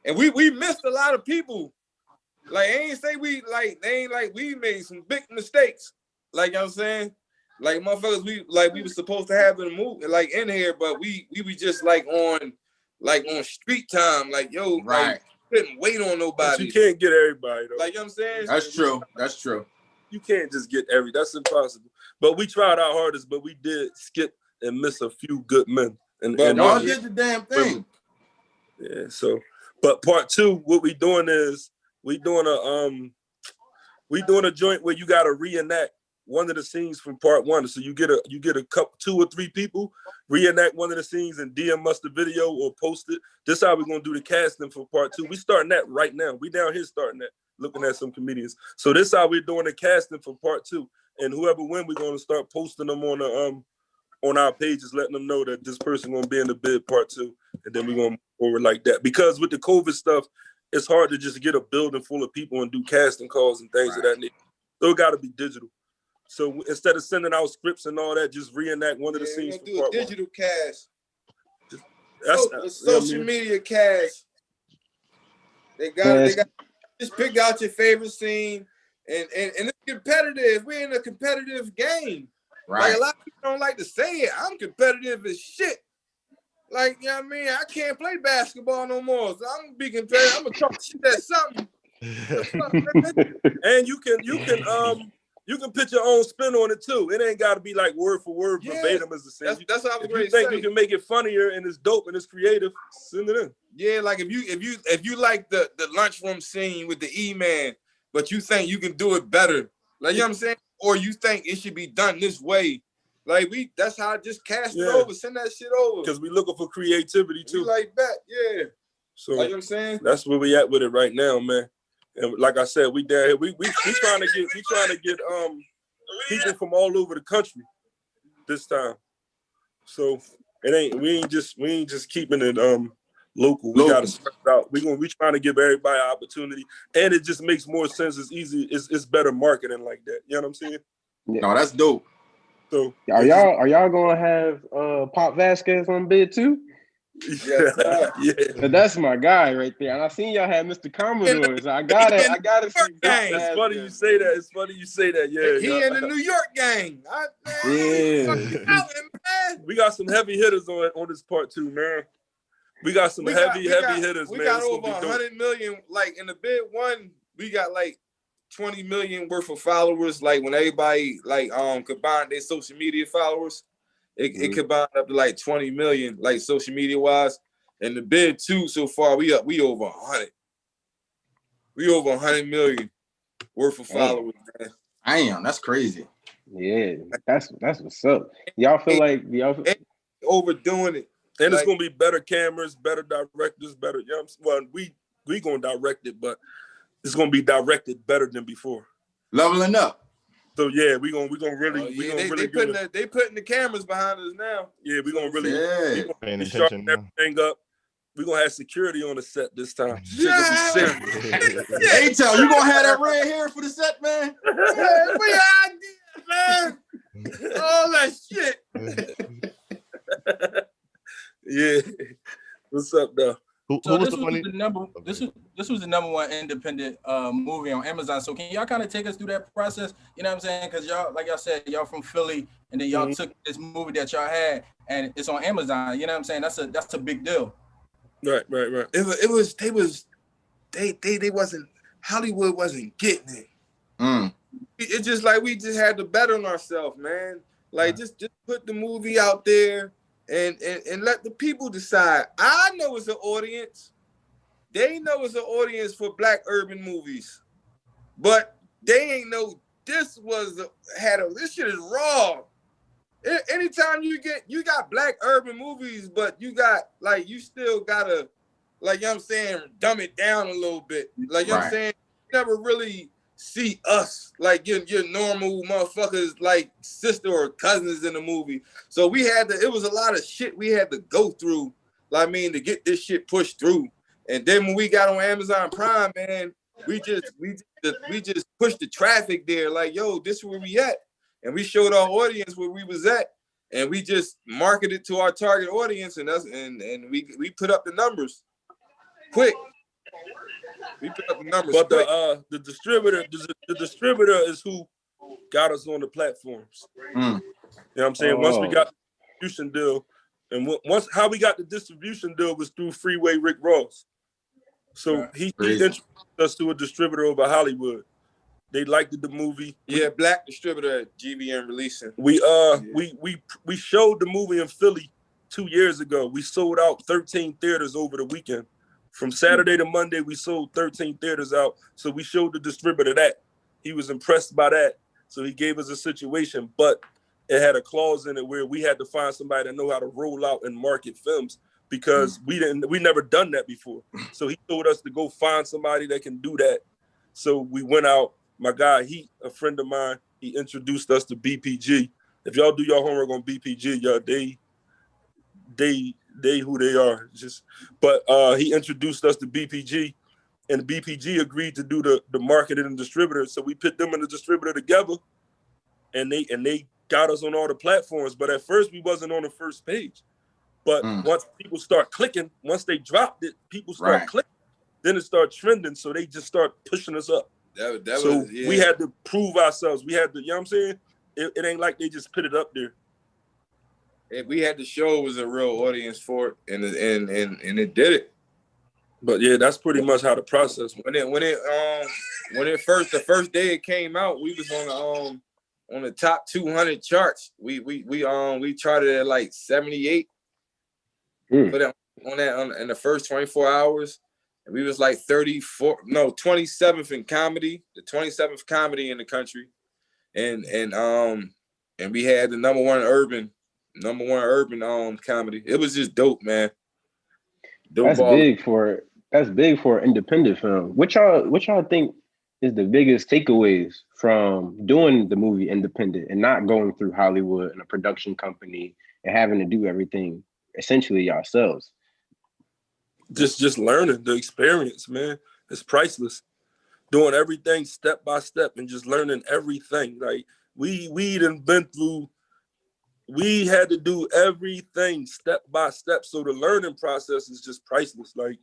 And we missed a lot of people. Like I ain't say we made some big mistakes. Like you know what I'm saying? Like motherfuckers, we were supposed to have in the movie, like in here, but we were just on street time. Like yo, right? Like, couldn't wait on nobody. But you can't get everybody though. Like you know what I'm saying? That's true. You can't just get that's impossible. But we tried our hardest, but we did skip and miss a few good men. And y'all did the damn thing. Yeah. So, but part two, what we doing is we doing a joint where you got to reenact one of the scenes from part one. So you get a couple, 2 or 3 people, reenact one of the scenes and DM us the video or post it. This is how we're gonna do the casting for part 2. We starting that right now. We down here starting that, looking at some comedians. So this is how we're doing the casting for part 2. And whoever win, we're gonna start posting them on our pages, letting them know that this person gonna be in the bid part 2. And then we're gonna move forward like that. Because with the COVID stuff, it's hard to just get a building full of people and do casting calls and things of that nature. So it gotta be digital. So instead of sending out scripts and all that, just reenact one of the scenes. Do a digital cast. That's social media cast. They got just pick out your favorite scene, and it's competitive. We're in a competitive game. Right. Like a lot of people don't like to say it. I'm competitive as shit. Like, you know what I mean? I can't play basketball no more. So I'm gonna be competitive. I'm gonna talk shit at something. And you can put your own spin on it too. It ain't got to be like word for word verbatim as the same. That's what I was if ready you to think say. you can make it funnier and it's dope and it's creative, send it in. Yeah, like if you like the lunchroom scene with the E-Man, but you think you can do it better, like you know what I'm saying, or you think it should be done this way, like that's how I just cast it over, send that shit over. Because we looking for creativity too. We like that, yeah. So like you know what I'm saying, that's where we at with it right now, man. And like I said, we down here. We trying to get people from all over the country this time. So we ain't just keeping it local. We gotta spread it out. We trying to give everybody an opportunity, and it just makes more sense. It's easy. It's better marketing like that. You know what I'm saying? Yeah. No, that's dope. So are y'all gonna have Pop Vasquez on bid too? Yeah. So that's my guy right there. And I seen y'all had Mr. Commodore, so I gotta see. It's funny you say that. It's funny you say that. Yeah, He in the New York gang. We got some heavy hitters on this part too, man. We got some heavy hitters, man. We got over 100 million. Like in the bid one, we got like 20 million worth of followers. Like when everybody like combined their social media followers, it combined up to like 20 million, like social media wise. And the bid two so far, we over 100. We over 100 million worth of followers, man. Damn, that's crazy. Yeah, that's what's up. Y'all feel like y'all overdoing it. And it's gonna be better cameras, better directors, better. You know what I'm saying? Well, we gonna direct it, but it's gonna be directed better than before. Leveling up. So yeah, we gonna really they putting the cameras behind us now. Yeah, we gonna really paying attention. Everything up. We gonna have security on the set this time. Yeah. Hey, tell you gonna have that red hair for the set, man. Man. All that shit. Yeah. What's up, though? This was the number one independent movie on Amazon. So can y'all kind of take us through that process? You know what I'm saying? Because y'all, like y'all said, y'all from Philly, and then y'all took this movie that y'all had, and it's on Amazon. You know what I'm saying? That's a big deal. Right. They wasn't, Hollywood wasn't getting it. It's just like we just had to bet on ourselves, man. Like just put the movie out there and let the people decide. I know it's an audience. They know it's an audience for Black urban movies, but they ain't know this shit is raw. Anytime you got Black urban movies, but you still gotta, like, you know what I'm saying, dumb it down a little bit. Like, you know what I'm saying? You never really see us, like your normal motherfuckers, like sister or cousins in the movie. So it was a lot of shit we had to go through, to get this shit pushed through. And then when we got on Amazon Prime, man, we just pushed the traffic there, like, yo, this is where we at. And we showed our audience where we was at, and we just marketed to our target audience, and we put up the numbers quick. We put up the numbers. But the distributor is who got us on the platforms. You know what I'm saying? Once we got the distribution deal, and how we got the distribution deal was through Freeway Rick Ross. So he introduced us to a distributor over Hollywood. They liked the movie. Yeah, Black distributor at GVM Releasing. We showed the movie in Philly 2 years ago. We sold out 13 theaters over the weekend. From Saturday to Monday, we sold 13 theaters out. So we showed the distributor that. He was impressed by that. So he gave us a situation, but it had a clause in it where we had to find somebody that know how to roll out and market films, because we never done that before. So he told us to go find somebody that can do that. So we went out. My guy, a friend of mine, he introduced us to BPG. If y'all do your homework on BPG, y'all, they who they are. But he introduced us to BPG, and BPG agreed to do the marketing and distributor. So we put them and the distributor together, and they got us on all the platforms. But at first we wasn't on the first page. But once people start clicking, once they dropped it, people start clicking. Then it started trending, so they just start pushing us up. We had to prove ourselves. We had to, you know what I'm saying? It ain't like they just put it up there. We had to show it was a real audience for it, and it did it. But yeah, that's pretty much how the process went. The first day it came out, we was on the top 200 charts. We charted at like 78. But in the first 24 hours. We was like 27th in comedy, the 27th comedy in the country, and we had the number one urban comedy. It was just dope, man. That's big for an independent film. What y'all think is the biggest takeaways from doing the movie independent and not going through Hollywood and a production company and having to do everything essentially yourselves? Just learning the experience, man. It's priceless. Doing everything step by step and just learning everything. Like we done been through we had to do everything step by step. So the learning process is just priceless. Like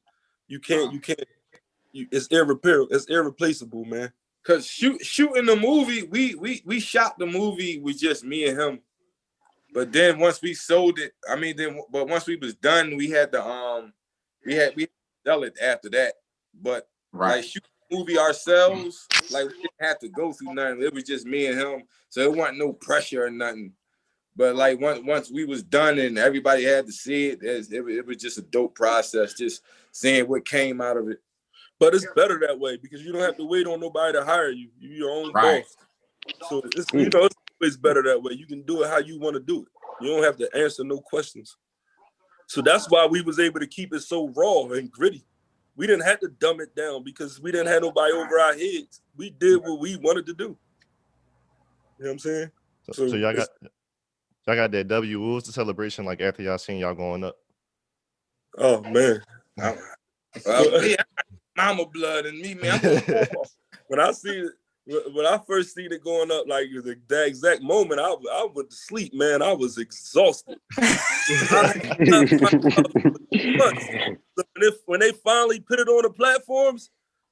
it's irreplaceable, man. Cause shooting the movie, we shot the movie with just me and him. But then once we sold it, but once we was done, we had to we sell it after that. But like shooting the movie ourselves, like we didn't have to go through nothing. It was just me and him, so it wasn't no pressure or nothing. But like once we was done and everybody had to see it, it was just a dope process, just seeing what came out of it. But it's better that way because you don't have to wait on nobody to hire you. You're your own boss. So it's it's always better that way. You can do it how you want to do it. You don't have to answer no questions. So that's why we was able to keep it so raw and gritty. We didn't have to dumb it down because we didn't have nobody over our heads. We did what we wanted to do. You know what I'm saying? So y'all got that W. What was the celebration like after y'all seen y'all going up? Oh man. Mama blood and me, man. When I first seen it going up, like the exact moment, I went to sleep, man. I was exhausted. When they finally put it on the platforms,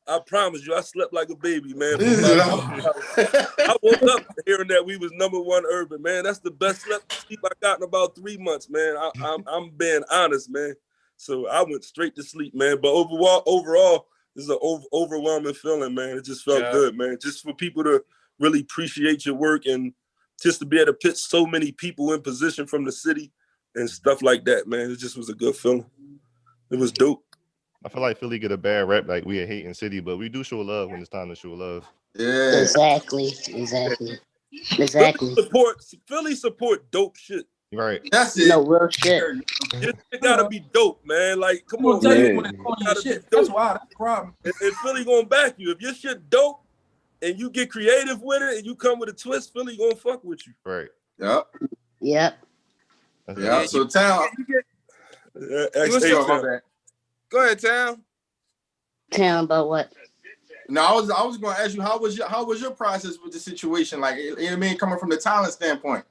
I promise you, I slept like a baby, man. I woke up hearing that we was #1 urban, man. That's the best sleep I got in about 3 months, man. I'm being honest, man. So I went straight to sleep, man. But overall, this is an overwhelming feeling, man. It just felt good, man. Just for people to really appreciate your work and just to be able to put so many people in position from the city and stuff like that, man. It just was a good feeling. It was dope. I feel like Philly get a bad rap, like we a hating city, but we do show love when it's time to show love. Yeah. Exactly. Philly support dope shit. Right. That's it. No real shit. It gotta be dope, man. Like, come on, tell man. you when it's on your shit. That's why that's the problem. And Philly gonna back you. If your shit dope and you get creative with it and you come with a twist, Philly gonna fuck with you. Right. Yep. Yeah. So Town. Go ahead, Town. Town about what? No, I was going to ask you how was your process with the situation? Like, you know what I mean, coming from the talent standpoint.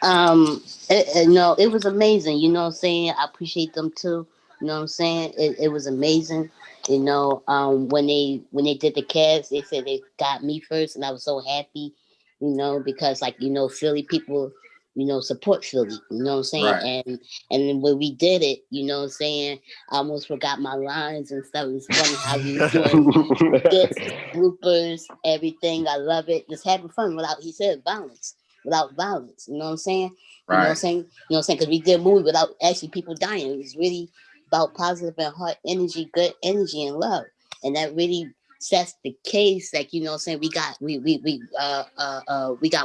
It was amazing. You know what I'm saying? I appreciate them too. You know what I'm saying? It was amazing. You know, when they did the cast, they said they got me first, and I was so happy. You know, because like, you know, Philly people, you know, support Philly. You know what I'm saying? Right. And then when we did it, you know what I'm saying, I almost forgot my lines and stuff. It was funny how we were doing this, bloopers, everything. I love it. Just having fun without violence. Without violence. You know what I'm saying? Right. You know what I'm saying? You know what I'm saying? Because we did a movie without actually people dying. It was really about positive and heart energy, good energy and love. And that really sets the case. Like, you know what I'm saying, we got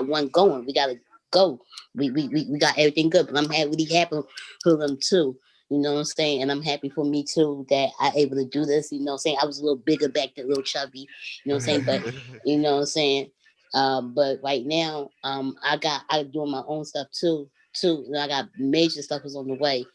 one going. We gotta go. We got everything good. But I'm really happy for them too. You know what I'm saying? And I'm happy for me too that I able to do this. You know what I'm saying? I was a little bigger back then, a little chubby. You know what I'm saying? But you know what I'm saying? But right now, I doing my own stuff too. And I got major stuff is on the way.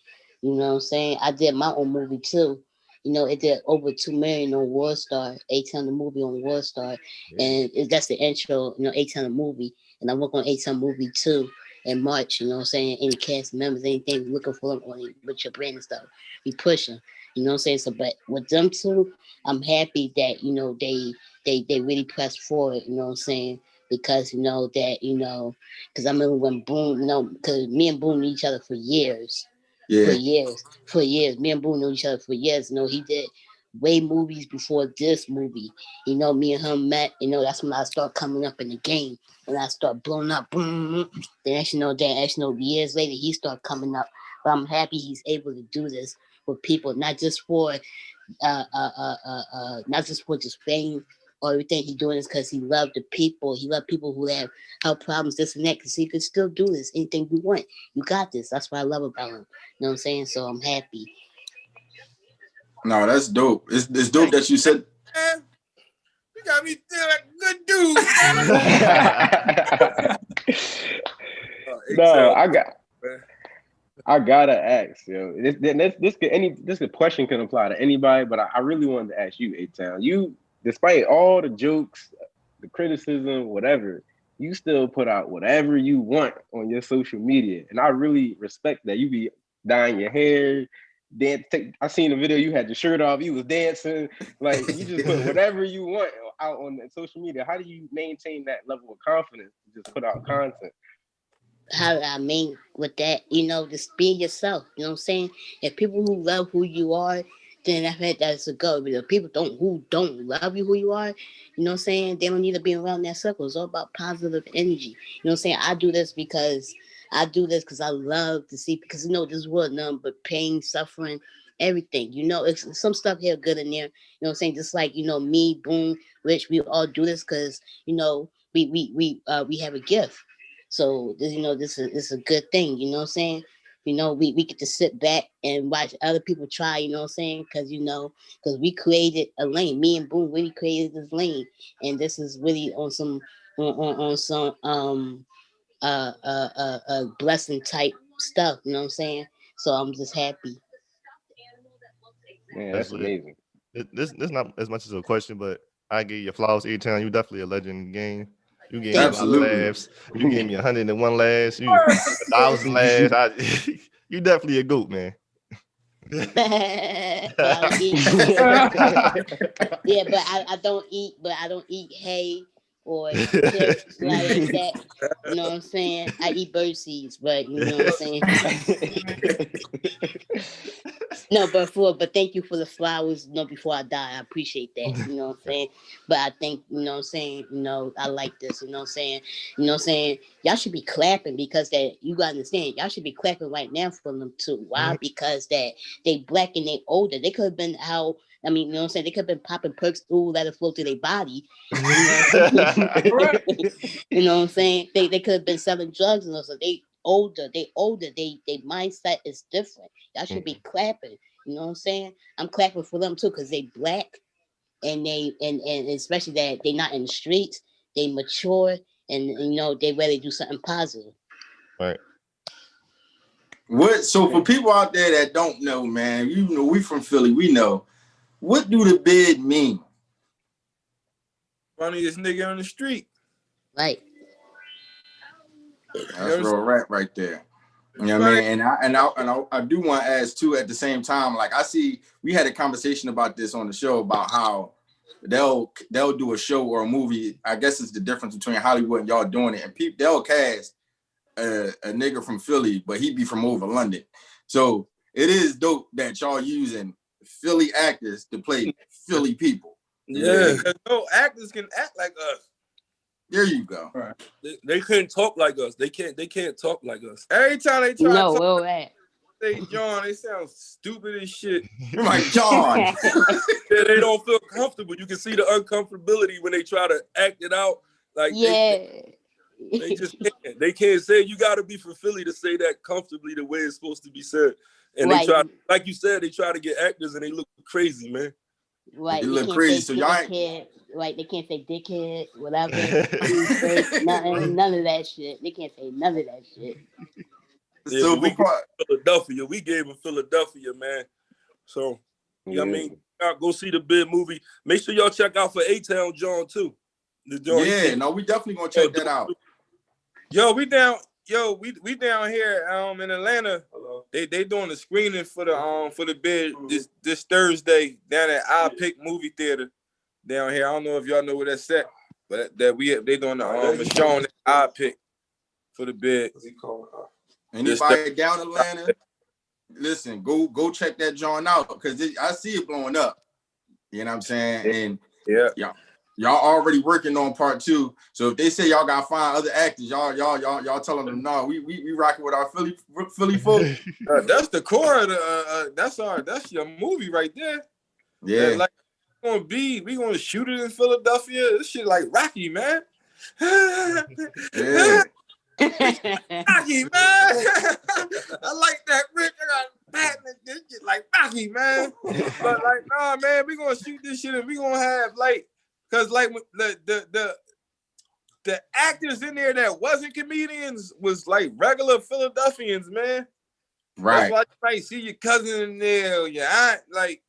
You know what I'm saying? I did my own movie too. You know, it did over 2 million on WorldStar, 810 the movie on WorldStar. And that's the intro, you know, 810 the movie. And I work on 810 movie too in March, you know what I'm saying? Any cast members, anything looking for them on with your brand and stuff. We pushing. You know what I'm saying? So but with them two, I'm happy that, you know, they really pressed forward, you know what I'm saying? Because, you know, that, you know, because I remember when Boone, you know, because me and Boone knew each other for years. For years. Me and Boone knew each other for years. You know, he did way movies before this movie. You know, me and him met, you know, that's when I start coming up in the game. And I start blowing up. Boom. Then you know, years later, he started coming up. But I'm happy he's able to do this with people, not just for just fame or everything he's doing is because he loved the people. He loved people who have health problems, this and that, because he could still do this. Anything you want, you got this. That's what I love about him. You know what I'm saying? So I'm happy. No, that's dope. It's dope that you said. Man, you got me feeling like a good dude. No, I gotta ask, yo. This question can apply to anybody, but I really wanted to ask you, A-Town. You, despite all the jokes, the criticism, whatever, you still put out whatever you want on your social media. And I really respect that. You be dyeing your hair, dance. I seen a video, you had your shirt off, you was dancing. Like, you just put whatever you want out on social media. How do you maintain that level of confidence to just put out content? How I mean with that, just be yourself. You know what I'm saying? If people who love who you are, then that's a go. But if people who don't love you who you are, you know what I'm saying? They don't need to be around that circle. It's all about positive energy. You know what I'm saying? I do this because I love to see, because this world nothing but pain, suffering, everything. It's some stuff here good in there. You know what I'm saying? Just like, me, Boom, Rich, we all do this because, we have a gift. So this is a good thing, you know what I'm saying? We get to sit back and watch other people try, you know what I'm saying? Because we created a lane. Me and Boom really created this lane. And this is really on some blessing type stuff, you know what I'm saying? So I'm just happy. Man, that's amazing. This not as much as a question, but I give you flowers every time. You definitely a legend in the game. You gave me a lot of laughs. You gave me 101 laughs. You 1,000 laughs. You definitely a goat, man. Yeah, but I don't eat hay or chips like that. You know what I'm saying? I eat bird seeds, but you know what I'm saying? No, but thank you for the flowers, before I die. I appreciate that. You know what I'm saying? But I think, you know what I'm saying, I like this, you know what I'm saying? You know what I'm saying? Y'all should be clapping because that you gotta understand, y'all should be clapping right now for them too. Why? Because that they black and they older. They could have been out. I mean, you know what I'm saying? They could have been popping perks, let it flow through their body. You know what I'm saying? They could have been selling drugs and so they older, they mindset is different. Y'all should be clapping. You know what I'm saying? I'm clapping for them too, because they black and they and especially that they not in the streets, they mature and they ready to do something positive. Right. So for people out there that don't know, man, we from Philly, we know. What do the bid mean? Funniest nigga on the street. Right. That's real rap right there. You know what I mean? And I do want to ask too at the same time, like I see we had a conversation about this on the show about how they'll do a show or a movie. I guess it's the difference between Hollywood and y'all doing it. And they'll cast a nigga from Philly, but he be from over London. So it is dope that y'all using Philly actors to play Philly people. Yeah, no actors can act like us. There you go. Right. They couldn't talk like us. They can't talk like us. Every time they try to talk, John, they sound stupid as shit. You're like, John. Yeah, they don't feel comfortable. You can see the uncomfortability when they try to act it out. Like they just can't. They can't say you gotta be from Philly to say that comfortably the way it's supposed to be said. And they try, like you said, they try to get actors and they look crazy, man. Right. They look crazy. So y'all ain't right, they can't say dickhead, whatever. None of that shit. They can't say none of that shit. Yeah, so we gave them Philadelphia, man. So I mean, go see the big movie. Make sure y'all check out for A-Town John too. We definitely gonna check that out. We down here in Atlanta. They doing the screening for the bid this Thursday down at I Pick Movie Theater down here. I don't know if y'all know where that's at, but they doing the show at I Pick for the bid. Anybody down Atlanta, listen, go check that joint out because I see it blowing up. You know what I'm saying? And y'all already working on part 2. So if they say y'all gotta find other actors, y'all telling them no, we rocking with our Philly folk. That's the core of the that's your movie right there. Yeah, like we gonna shoot it in Philadelphia. This shit like Rocky, man. Yeah. Rocky, man. I like that, Rick. I got Batman. This shit like Rocky, man. But like, nah, man, we gonna shoot this shit and we gonna have like, cause like the actors in there that wasn't comedians was like regular Philadelphians, man. Right. That's why you might see your cousin in there, your aunt, like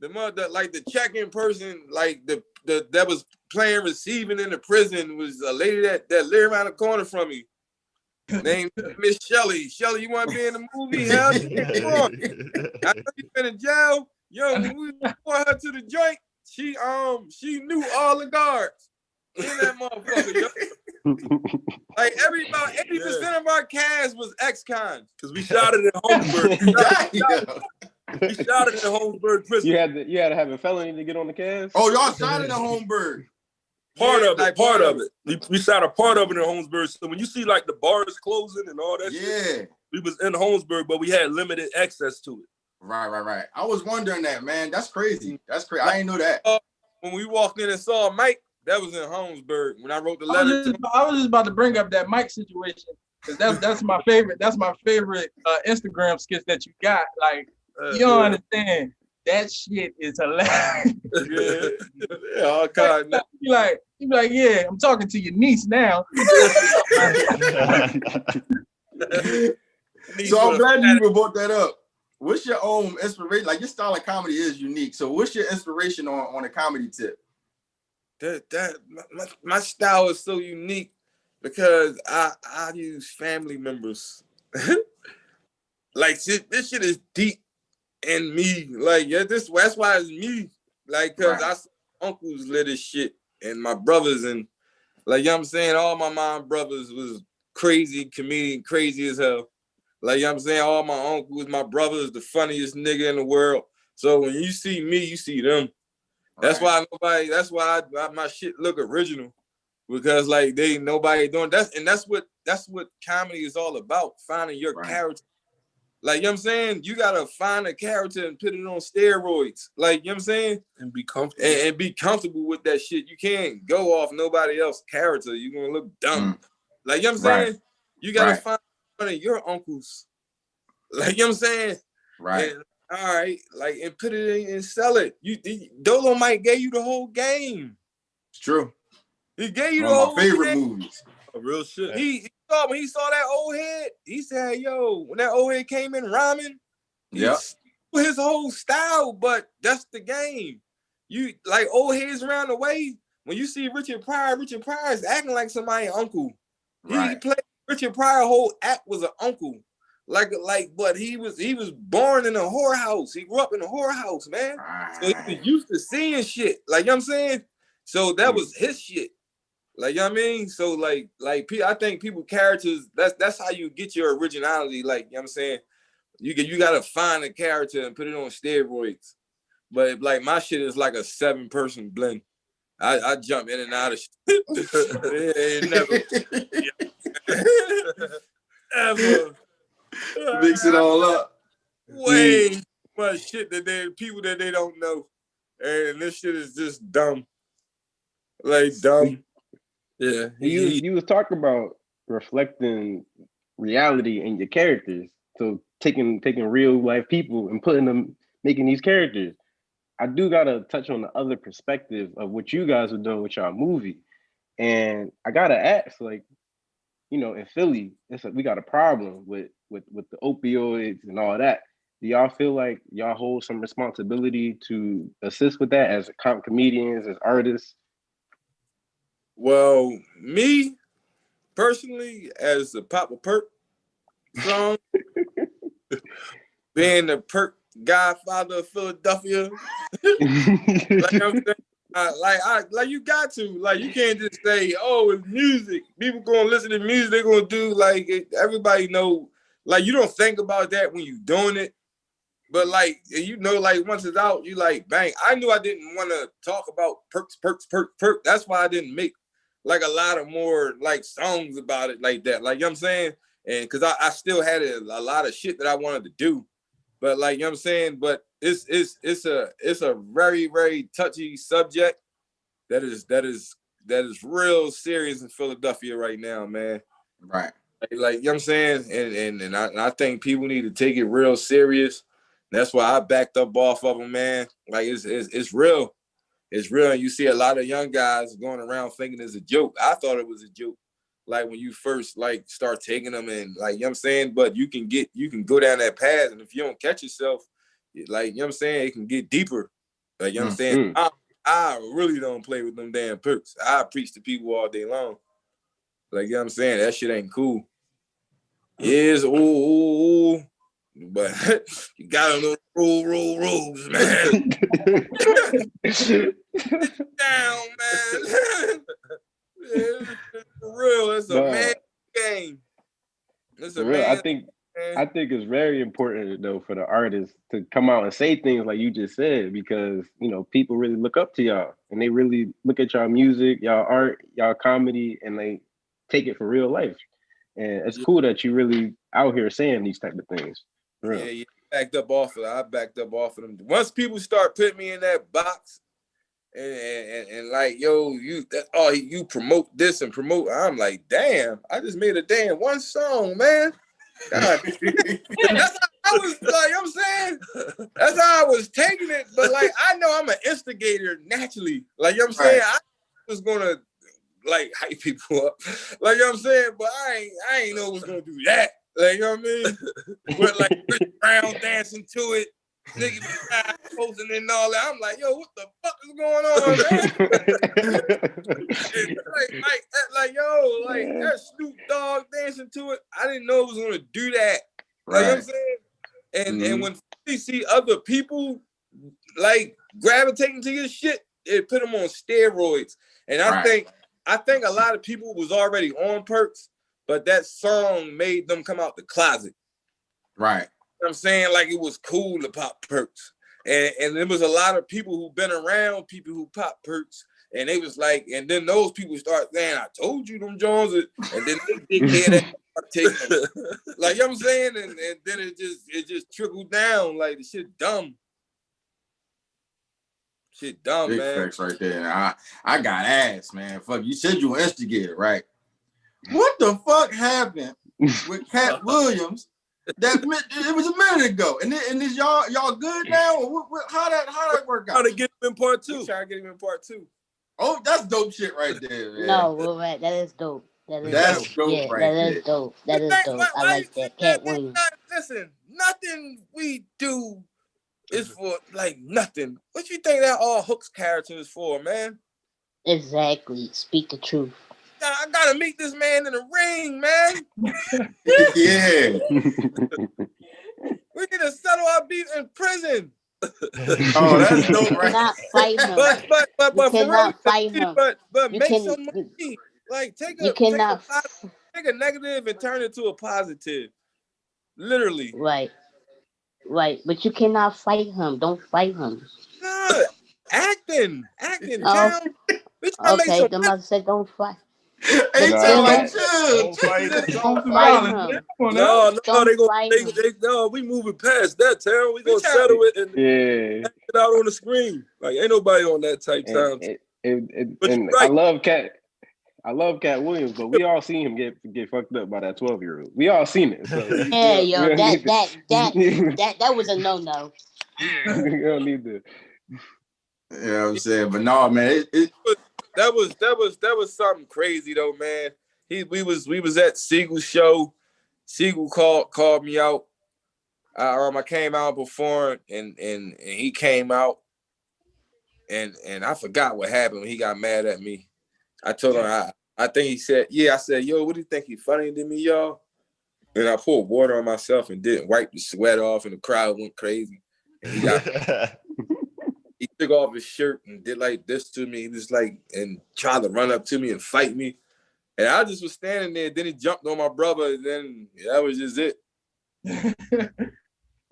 like the check-in person, like the that was playing receiving in the prison was a lady that lived around the corner from me. Named Miss Shelley. Shelley, you want to be in the movie? Hell yeah, come on. I know you've been in jail. Yo, when we brought her to the joint, she knew all the guards in that motherfucker. Yo. Like about 80% of our cast was ex-cons. Because we shot it in Holmesburg. We shot it in Holmesburg prison. You had to have a felony to get on the cast? Oh, y'all shot it in Holmesburg. Part of it. We shot a part of it in Holmesburg. So when you see like the bars closing and all that shit, we was in Holmesburg, but we had limited access to it. Right. I was wondering that, man. That's crazy. I didn't know that. When we walked in and saw Mike, that was in Holmesburg. When I wrote the letter, I was just about to bring up that Mike situation because that's my favorite. That's my favorite Instagram skits that you got. Like you don't understand. That shit is hilarious. All kind. You be like, yeah, I'm talking to your niece now. So I'm glad you even brought that up. What's your own inspiration? Like your style of comedy is unique. So what's your inspiration on a comedy tip? My style is so unique because I use family members. Like this shit is deep in me. Like that's why it's me. Like cause I saw uncles live this shit and my brothers and like you know what I'm saying, all my mom brothers was crazy comedian, crazy as hell. Like you know what I'm saying, all my uncles, my brothers, the funniest nigga in the world. So when you see me, you see them. That's why my shit look original. Because like nobody doing that's what comedy is all about, finding your character. Like, you know what I'm saying? You gotta find a character and put it on steroids. Like, you know what I'm saying? And be comfortable. And be comfortable with that shit. You can't go off nobody else's character. You're gonna look dumb. Like, you know what I'm saying? You gotta find one of your uncles. Like, you know what I'm saying? Right. And, all right, like, and put it in and sell it. Dolomite gave you the whole game. It's true. He gave you one the of whole my favorite game. movies. Real shit. When he saw that old head, he said, yo, when that old head came in rhyming, his whole style, but that's the game. You like old heads around the way. When you see Richard Pryor is acting like somebody's uncle. He played Richard Pryor whole act was an uncle. But he was born in a whorehouse. He grew up in a whorehouse, man. So he was used to seeing shit. Like, you know what I'm saying? So that was his shit. Like, you know what I mean? So like I think people characters, that's how you get your originality. Like, you know what I'm saying? You gotta find a character and put it on steroids. But like my shit is like a 7-person blend. I jump in and out of shit. Ever. Mix it all up. Way too much shit people that they don't know. And this shit is just dumb. Like dumb. Yeah. You was talking about reflecting reality in your characters. So taking real life people and making these characters. I do gotta touch on the other perspective of what you guys are doing with y'all movie. And I gotta ask, like, you know, in Philly, we got a problem with the opioids and all that. Do y'all feel like y'all hold some responsibility to assist with that as comedians, as artists? Well, me personally, as a Papa Perk song, being the Perk godfather of Philadelphia, like I'm saying, like you got to, like you can't just say, oh, it's music. People gonna listen to music. They're gonna do like it, everybody know. Like you don't think about that when you doing it, but like you know, like once it's out, you like bang. I knew I didn't want to talk about perks. That's why I didn't make like a lot of more like songs about it like that. Like you know what I'm saying, and because I still had a lot of shit that I wanted to do. But like you know what I'm saying, but it's a very, very touchy subject that is real serious in Philadelphia right now, man. Right. Like you know what I'm saying? And I think people need to take it real serious. That's why I backed up off of them, man. Like it's real. It's real. And you see a lot of young guys going around thinking it's a joke. I thought it was a joke. Like when you first like start taking them and like, you know what I'm saying? But you can go down that path. And if you don't catch yourself, like, you know what I'm saying? It can get deeper. Like, you know what I'm saying? I really don't play with them damn perks. I preach to people all day long. Like, you know what I'm saying? That shit ain't cool. Yes, ooh. But you gotta know rules, man. Down, man. Yeah, for real, it's a man game. It's a real. man. I think it's very important though for the artists to come out and say things like you just said, because you know people really look up to y'all and they really look at y'all music, y'all art, y'all comedy, and they take it for real life. And it's cool that you really out here saying these type of things. Yeah, backed up off of it. I backed up off of them. Once people start putting me in that box and like, yo, you promote this and promote, I'm like, damn, I just made a damn one song, man. God. That's how I was like, I'm saying, that's how I was taking it. But like, I know I'm an instigator naturally. Like, you know what I'm saying? I was gonna like hype people up. Like, you know what I'm saying? But I ain't know it was gonna do that. Like, you know what I mean? With like Chris Brown dancing to it, niggas posting and all that. I'm like, yo, what the fuck is going on, man? like, yo, like that Snoop Dogg dancing to it. I didn't know it was gonna do that. Like, you know what I'm saying? And when you see other people like gravitating to your shit, it put them on steroids. And I think a lot of people was already on perks, but that song made them come out the closet. Right. You know what I'm saying? Like, it was cool to pop perks. And there was a lot of people who been around people who pop perks. And they was like, and then those people start saying, I told you them Jones. And then they did hear that. Like, you know what I'm saying? And then it just trickled down. Like, the shit dumb. Shit dumb, Big man. facts right there. I got ass, man. Fuck, you said you were instigator, right? What the fuck happened with Cat Williams? It was a minute ago, and is y'all good now? Or how that work out? Trying to get him in part 2. Trying to get him in part 2. Oh, that's dope shit right there, man. No, well, right, that is dope. That's dope yeah, right that there. is dope. That is dope. I like that. Cat Williams. Listen, nothing we do is for like nothing. What you think that all Hook's character is for, man? Exactly. Speak the truth. I gotta meet this man in the ring, man. Yeah. We need to settle our beef in prison. Oh, that's dope, right? You cannot fight him. But you cannot fight him. But make some money. Like, take a negative and turn it to a positive. Literally. Right. But you cannot fight him. Don't fight him. No, acting. Oh, okay, the mother said don't fight. Hey, don't fight him. No, we moving past that, Town. We gonna settle it and act it out on the screen. Like, ain't nobody on that type time. And I love Cat Williams, but we all seen him get fucked up by that 12-year-old. We all seen it. So yeah, yo, that was a no. You don't need to. Yeah, you know what I'm saying, but no, man, that was something crazy though, man. We was at Siegel's show. Siegel called me out. I came out before, and he came out, and I forgot what happened when he got mad at me. I told him I think he said, yeah. I said, yo, what do you think? He funnier than me, y'all? And I poured water on myself and didn't wipe the sweat off, and the crowd went crazy. And he took off his shirt and did like this to me. He was like, and tried to run up to me and fight me. And I just was standing there. Then he jumped on my brother. And then that was just it. And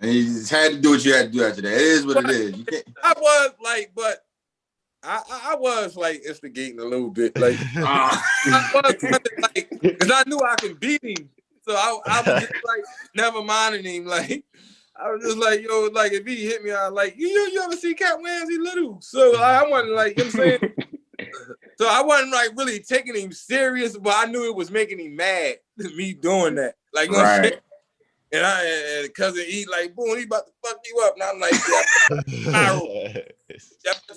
you just had to do what you had to do after that. It is what it is. You can't. I was like instigating a little bit. Like, I was like, because I knew I could beat him. So I was just like, never minding him. Like, I was just like, yo, like, if he hit me, I like, you ever see Cat Williams? He little. So I wasn't like, you know what I'm saying? So I wasn't like really taking him serious, but I knew it was making him mad, me doing that. Like, you know what I'm saying? And cousin E like, boom, he about to fuck you up. And I'm like, yeah,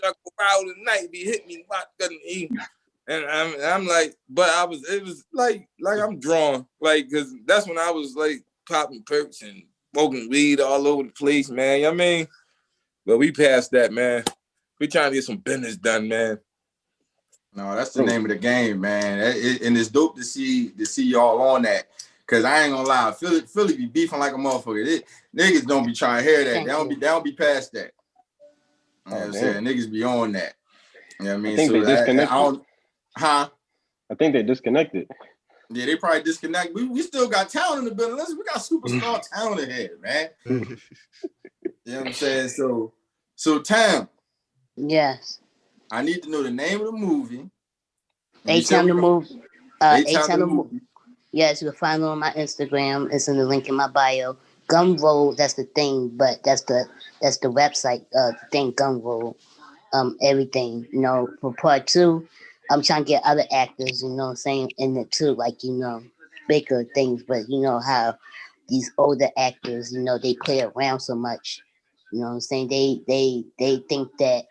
go out tonight, be hit me, cousin E. And I'm like, but it was like I'm drawn, like, cause that's when I was like popping perks and smoking weed all over the place, man. You know what I mean? But we passed that, man. We trying to get some business done, man. No, that's the name of the game, man. And it's dope to see y'all on that. Cause I ain't gonna lie, Philly be beefing like a motherfucker. Niggas don't be trying to hear that. They don't be past that. You know what I'm saying? Niggas be on that. You know what I mean? I think they disconnected. I think they disconnected. Yeah, they probably disconnect. We still got talent in the building. Listen, we got superstar talent in here, man. You know what I'm saying? So Tam. Yes. I need to know the name of the movie. A-Town the movie. A-Town the movie. Yes, you can find it on my Instagram. It's in the link in my bio. Gumroad, that's the thing, but that's the website thing, Gumroad. Everything, you know, for part 2, I'm trying to get other actors, you know what I'm saying, in it too, like, you know, bigger things, but you know how these older actors, you know, they play around so much. You know what I'm saying? They think that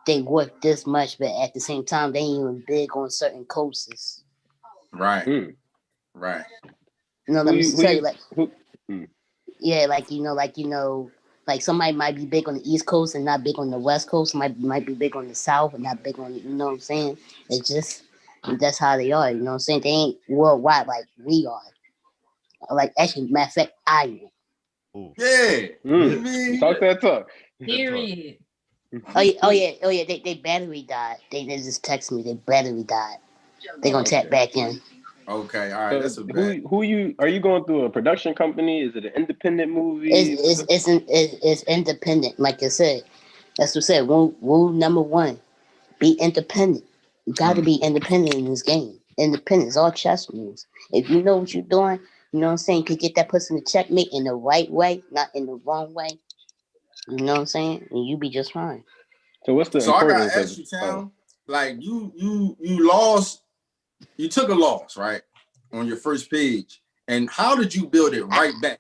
they work this much, but at the same time, they ain't even big on certain coasts. Right. Right. You know, let me tell you, like, yeah, like somebody might be big on the East Coast and not big on the West Coast. Might be big on the South and not big on, you know what I'm saying? It's just, that's how they are, you know what I'm saying? They ain't worldwide like we are. Like, actually, matter of fact, I am. Yeah. Talk that talk. Period. Oh yeah. They battery died. They just text me. Their battery died. They gonna tap back in. Okay, all right. So who are you going through a production company? Is it an independent movie? It's independent. Like I said, that's what I said. Rule number 1: be independent. You got to be independent in this game. Independent is all chess moves. If you know what you're doing, you know what I'm saying. You could get that person to checkmate in the right way, not in the wrong way. You know what I'm saying, and you be just fine. So what's the importance? I gotta ask you, Town. Like you lost. You took a loss, right, on your first page. And how did you build it right back?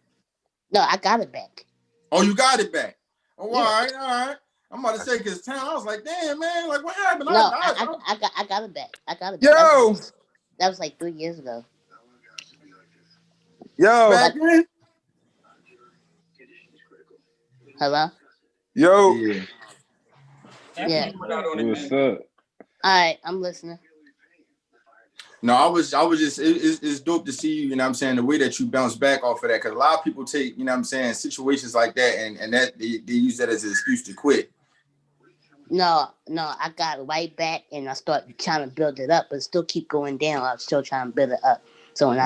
No, I got it back. Oh, you got it back. Oh, yeah. All right. I'm about to say, because Town, I was like, damn, man, like, what happened? No, I got it back. I got it back. Yo! That was like 3 years ago. Yo! Back then? Hello? Yo! Yeah. What's up? All right, I'm listening. No, I was just, it's dope to see you, you know what I'm saying, the way that you bounce back off of that, because a lot of people take, you know what I'm saying, situations like that, and that they use that as an excuse to quit. No, I got it right back, and I started trying to build it up, but still keep going down. I was still trying to build it up. So when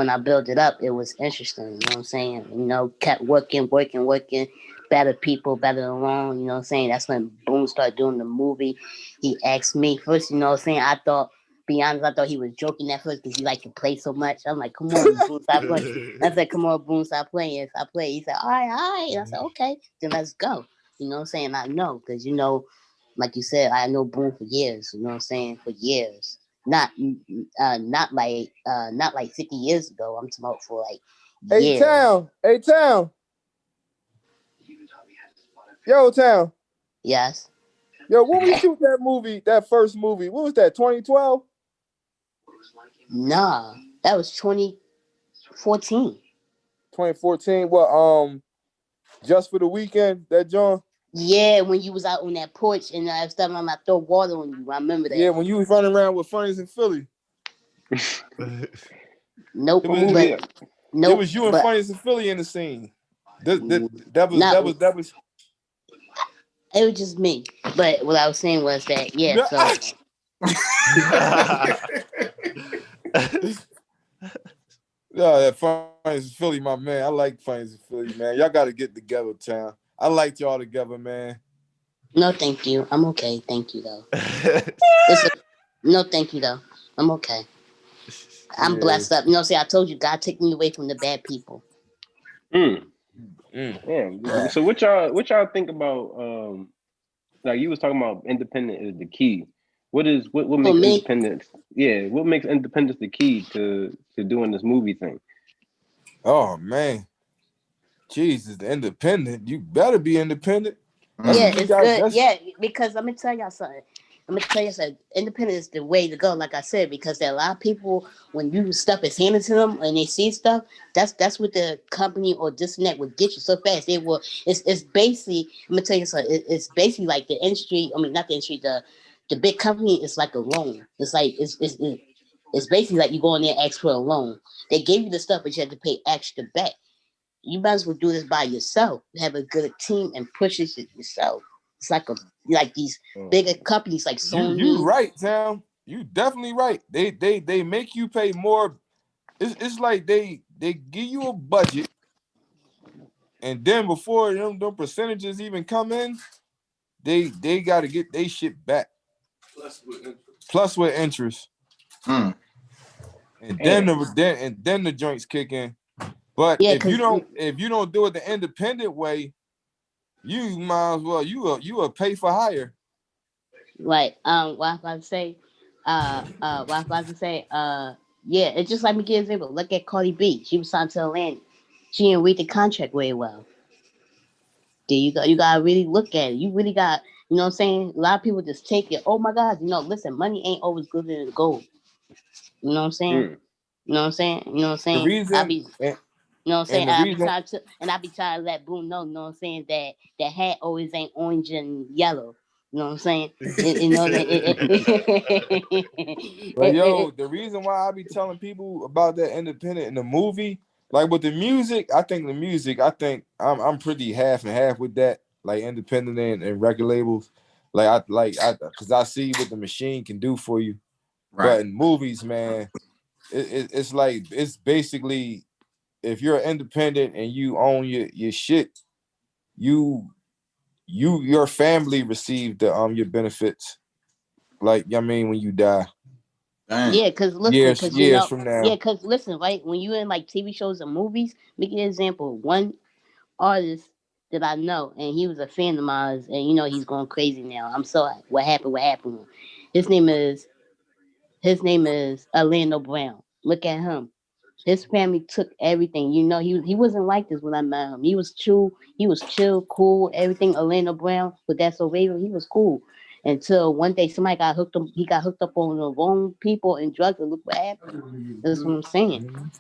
I built it up, it was interesting, you know what I'm saying? You know, kept working, better people, better along, you know what I'm saying? That's when Boone started doing the movie. He asked me first, you know what I'm saying? I thought he was joking at first because he liked to play so much. I'm like, come on, Boone, stop playing. I said, come on, Boone, stop playing. Stop playing. He said, all right. And I said, okay, then let's go. You know what I'm saying? I know, because, you know, like you said, I know Boone for years, you know what I'm saying? For years. Not like 50 years ago. I'm talking about for like years. Hey, Town. Yo, Town. Yes. Yo, when we shoot that movie, that first movie, what was that, 2012? Nah, that was 2014. 2014. What, Just for the Weekend, that John? Yeah, when you was out on that porch and I was telling him I throw water on you. I remember that. Yeah, when you was running around with Funnies in Philly. Nope. It was you and Funnies in Philly in the scene. That was. It was just me. But what I was saying was that, yeah, so. Yeah, that Funnies in Philly, my man. I like Funnies in Philly, man. Y'all got to get together, Town. I liked y'all together, man. No, thank you. I'm okay. Thank you, though. No, thank you, though. I'm okay. I'm blessed up. You know, see, I told you, God took me away from the bad people. Yeah. So what y'all think about? Like you was talking about, independent is the key. What makes independence? Yeah, what makes independence the key to doing this movie thing? Oh man, Jesus, the independent. You better be independent. Yeah, it's good. Yeah, because let me tell y'all something. I'm gonna tell you something. Independent is the way to go, like I said, because there are a lot of people when you stuff is handed to them and they see stuff. That's what the company or this and that will get you so fast. They will. It's basically. I'm gonna tell you something. It's basically like the industry. I mean, not the industry. The big company is like a loan. It's like it's basically like you go in there and ask for a loan. They give you the stuff, but you have to pay extra back. You might as well do this by yourself. Have a good team and push it yourself. It's like these bigger companies like Sony. You right, Sam. You definitely right. They make you pay more. It's like they give you a budget, and then before them percentages even come in, they got to get they shit back. Plus with interest. And then the joints kick in. But if you don't do it the independent way, you might as well you will pay for hire. What I was about to say, yeah, it's just like me give an example. Look at Cardi B. She was signed to Atlantic. She didn't read the contract very well. There you go. You gotta really look at it. You really got, you know what I'm saying? A lot of people just take it. Oh my God, listen, money ain't always good than gold. You know what I'm saying? You know what I'm saying? You know what I'm saying? The reason, you know what I'm saying? I be trying to let Boone know, you know what I'm saying, that hat always ain't orange and yellow. You know what I'm saying? But yo, the reason why I be telling people about that independent in the movie, like with the music, I think I'm pretty half and half with that, like independent and record labels. Because I see what the machine can do for you. Right. But in movies, man, it's basically if you're independent and you own your shit, your family receive the your benefits. Like I mean, when you die. Yeah, because listen, years from now. Yeah, because listen, right? When you're in like TV shows and movies, make an example. One artist that I know, and he was a fan of mine, and he's going crazy now. I'm sorry. What happened? His name is Orlando Brown. Look at him. His family took everything. He wasn't like this when I met him. He was chill, cool, everything. Orlando Brown, but that's so Raven, he was cool. Until one day somebody got hooked up. He got hooked up on the wrong people and drugs, and look what happened. That's what I'm saying.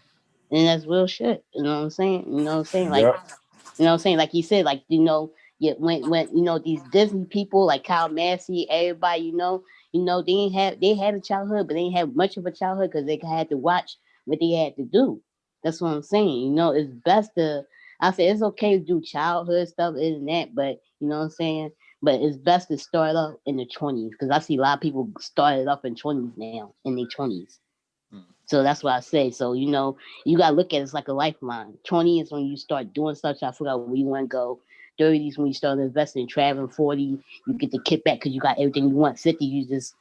And that's real shit. You know what I'm saying? You know what I'm saying? Like, yep. You know what I'm saying? Like he said, like, when these Disney people like Kyle Massey, everybody, they had a childhood, but they didn't have much of a childhood because they had to watch what they had to do. That's what I'm saying. It's best I say it's okay to do childhood stuff, isn't that? But you know what I'm saying? But it's best to start off in the 20s because I see a lot of people started off in 20s now, in their 20s. So that's what I say. So, you got to look at it as like a lifeline. 20 is when you start doing stuff, trying to figure out where you want to go. 30 is when you start investing, traveling. 40, you get the kickback because you got everything you want. 50, you just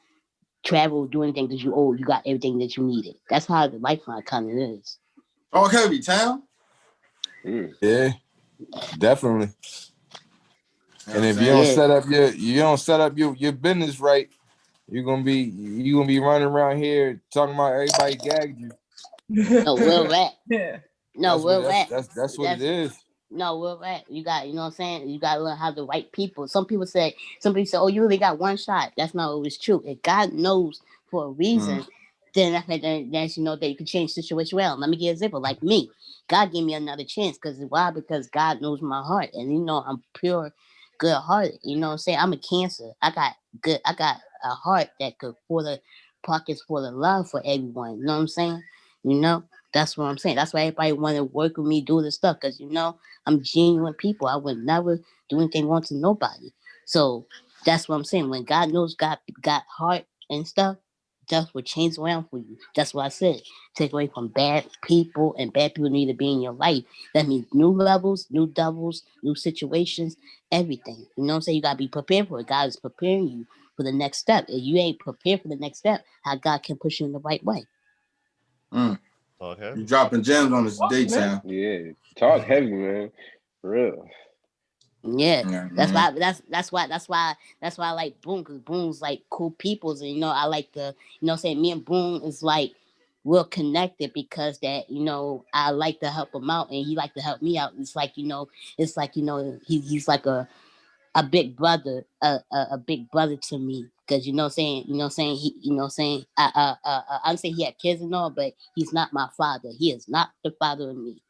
travel, do anything because you old. You got everything that you needed. That's how the lifeline kind of is. TalkHvy, Town. Yeah, definitely. And if you don't set up your business right, you're gonna be running around here talking about everybody gagged you. No, Will Rat. No, Will Rat. That's what it is. No, Will Rat. You got, you know what I'm saying? You gotta learn how the right people. Some people say, oh, you only got one shot. That's not always true. If God knows for a reason, then that's that you can change the situation well. Let me give you an example. Like me, God gave me another chance. Why? Because God knows my heart. And I'm pure, good hearted. You know what I'm saying? I'm a Cancer. I got a heart that could for the pockets for the love for everyone. You know what I'm saying? That's what I'm saying. That's why everybody want to work with me, do this stuff, because I'm genuine people. I would never do anything wrong to nobody. So that's what I'm saying. When God knows God got heart and stuff, that's what changes around for you. That's what I said. Take away from bad people, and bad people need to be in your life. That means new levels, new doubles, new situations, everything. You know what I'm saying? You gotta be prepared for it. God is preparing you for the next step. If you ain't prepared for the next step, how God can push you in the right way. Okay. You dropping gems on this daytime. Yeah, TalkHvy, man. For real. Yeah, that's why I like Boone, because Boone's like cool peoples, and I like saying me and Boone is like we're connected because that I like to help him out and he like to help me out. It's like he's like a big brother, a big brother to me. Because you know what I'm saying, I'm saying he had kids and all, but he's not my father. He is not the father of me.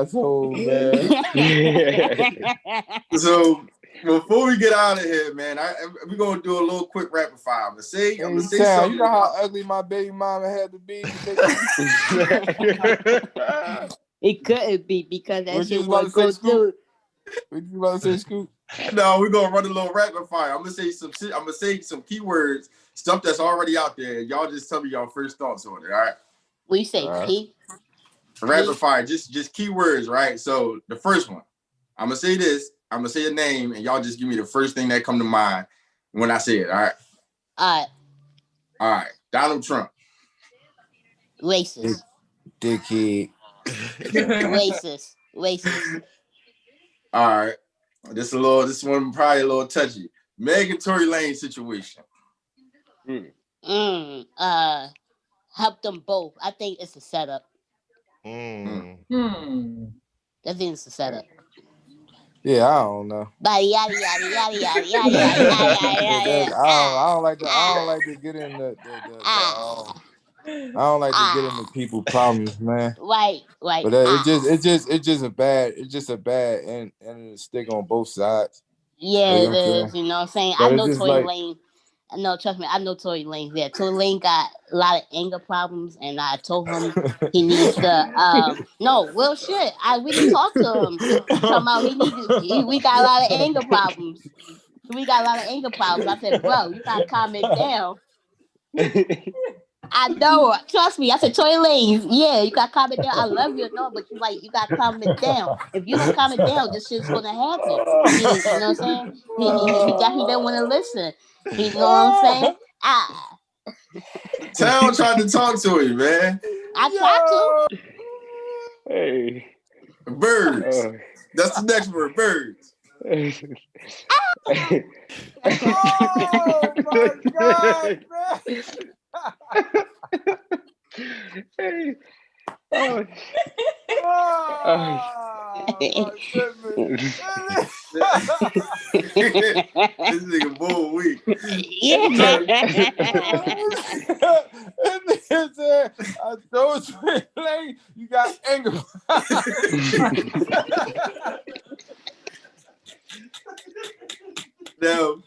Asshole, man. So before we get out of here, man, we're gonna do a little quick rapid fire. I'm gonna say something. You know how ugly my baby mama had to be? It couldn't be because that shit was going good too. What you about to say, Scoop? No, we're gonna run a little rapid fire. I'm gonna say some shit. I'm gonna say some keywords, stuff that's already out there. Y'all just tell me y'all first thoughts on it. All right. What you say, P? Rapid fire, just keywords, right? So the first one, I'm gonna say this. I'm gonna say a name, and y'all just give me the first thing that come to mind when I say it. All right. All right. Donald Trump. Racist. Dickhead. Racist. All right. This one probably a little touchy. Meg and Tory Lane situation. Help them both. I think it's a setup. I think it's a setup. Yeah, I don't know. Yada yada yada yada yada yada. I don't like to get in the I don't like to get into people's problems, man. Right. But it's just a bad and it stick on both sides. Yeah, it is. You know what I'm saying? But I know Tory Lane. No, trust me, I know Tory Lane. Yeah, Tory Lane got a lot of anger problems, and I told him he needs to. No, well, shit. We talked to him. Talking about we got a lot of anger problems. I said, bro, you gotta calm it down. I know. Trust me. I said, Tory Lane, yeah, you gotta calm it down. I love you, no, but you gotta calm it down. If you don't calm it down, this shit's gonna happen. You know what I'm saying? He definitely didn't want to listen. You know what I'm saying? Town tried to talk to him, man. I tried to. Hey. Birds. That's the next word, birds. Oh my God, man. Hey. This nigga bull weak. Yeah. I told you, you got anger. Now,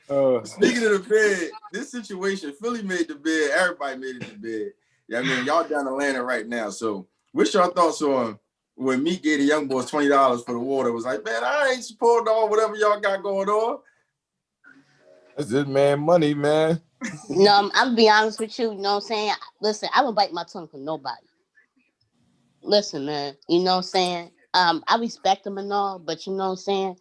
speaking of the bed, this situation, Philly made the bed. Everybody made it to bed. Yeah, I mean, y'all down Atlanta right now. So, what's your thoughts on when Meek gave the young boys $20 for the water? It was like, man, I ain't supporting all whatever y'all got going on. That's this man money, man. No, I'm gonna be honest with you. You know what I'm saying? Listen, I don't bite my tongue for nobody. Listen, man. You know what I'm saying? I respect him and all, but you know what I'm saying?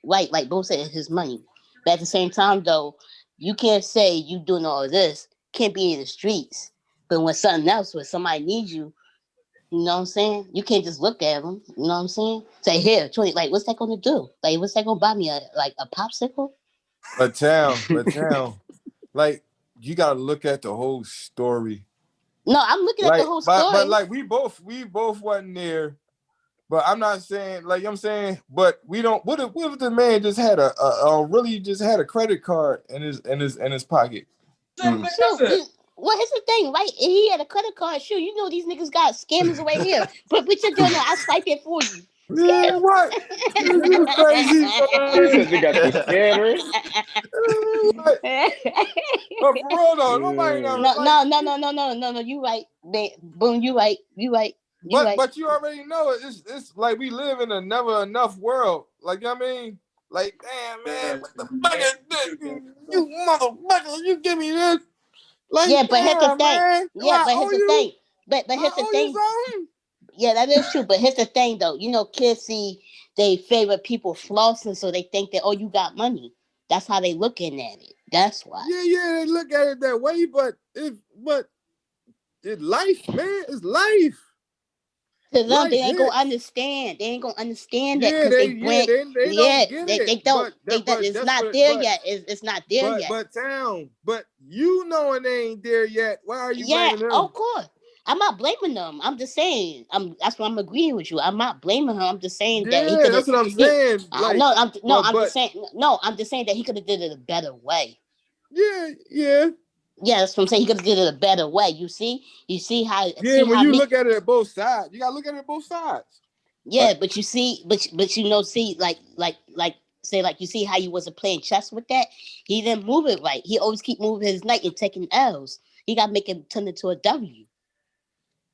Right, like Bo said, it's his money. But at the same time, though, you can't say you doing all of this, can't be in the streets. But when something else, when somebody needs you, you know what I'm saying? You can't just look at them. You know what I'm saying? Say, here, 20, like, what's that going to do? Like, what's that going to buy me? A popsicle? But town, like, you got to look at the whole story. No, I'm looking at the whole story. But like, we both wasn't there. But I'm not saying, like, I'm saying, but we don't. What if the man just had really just had a credit card in his pocket? Well, here's the thing, right? If he had a credit card, sure, you know these niggas got scammers right here. But what you're doing, I'll swipe it for you. Yeah, what? You crazy? Because they got the scammers. But for real though, nobody knows. No. You right, boom. You right. But you already know it. It's like we live in a never enough world. Like, you know what I mean? Like, damn, man, what the fuck is this? You motherfucker, you give me this. Like, yeah, but here's the thing. Man. Yeah, but here's the thing. But here's the thing. Yeah, that is true. But here's the thing, though. You know, kids see they favorite people flossing, so they think that, oh, you got money. That's how they looking at it. That's why. Yeah, they look at it that way. But it's life, man. It's life. To them, they ain't gonna understand. They ain't gonna understand that because they don't. It's not there yet. It's not there yet. But you know it ain't there yet. Why are you? Yeah, of course. I'm not blaming them. I'm just saying. That's what I'm agreeing with you. I'm not blaming her. I'm just saying that he Yeah, could. that's what I'm saying. Like, I'm just saying. No, I'm just saying that he could have did it a better way. Yeah. Yeah, that's what I'm saying. He could have did it a better way. You see how. Yeah, see when how you look at it at both sides, you gotta look at it at both sides. Yeah, but you see, but you know, see, like you see how he wasn't playing chess with that. He didn't move it right. He always keep moving his knight and taking L's. He got to make it turn into a W.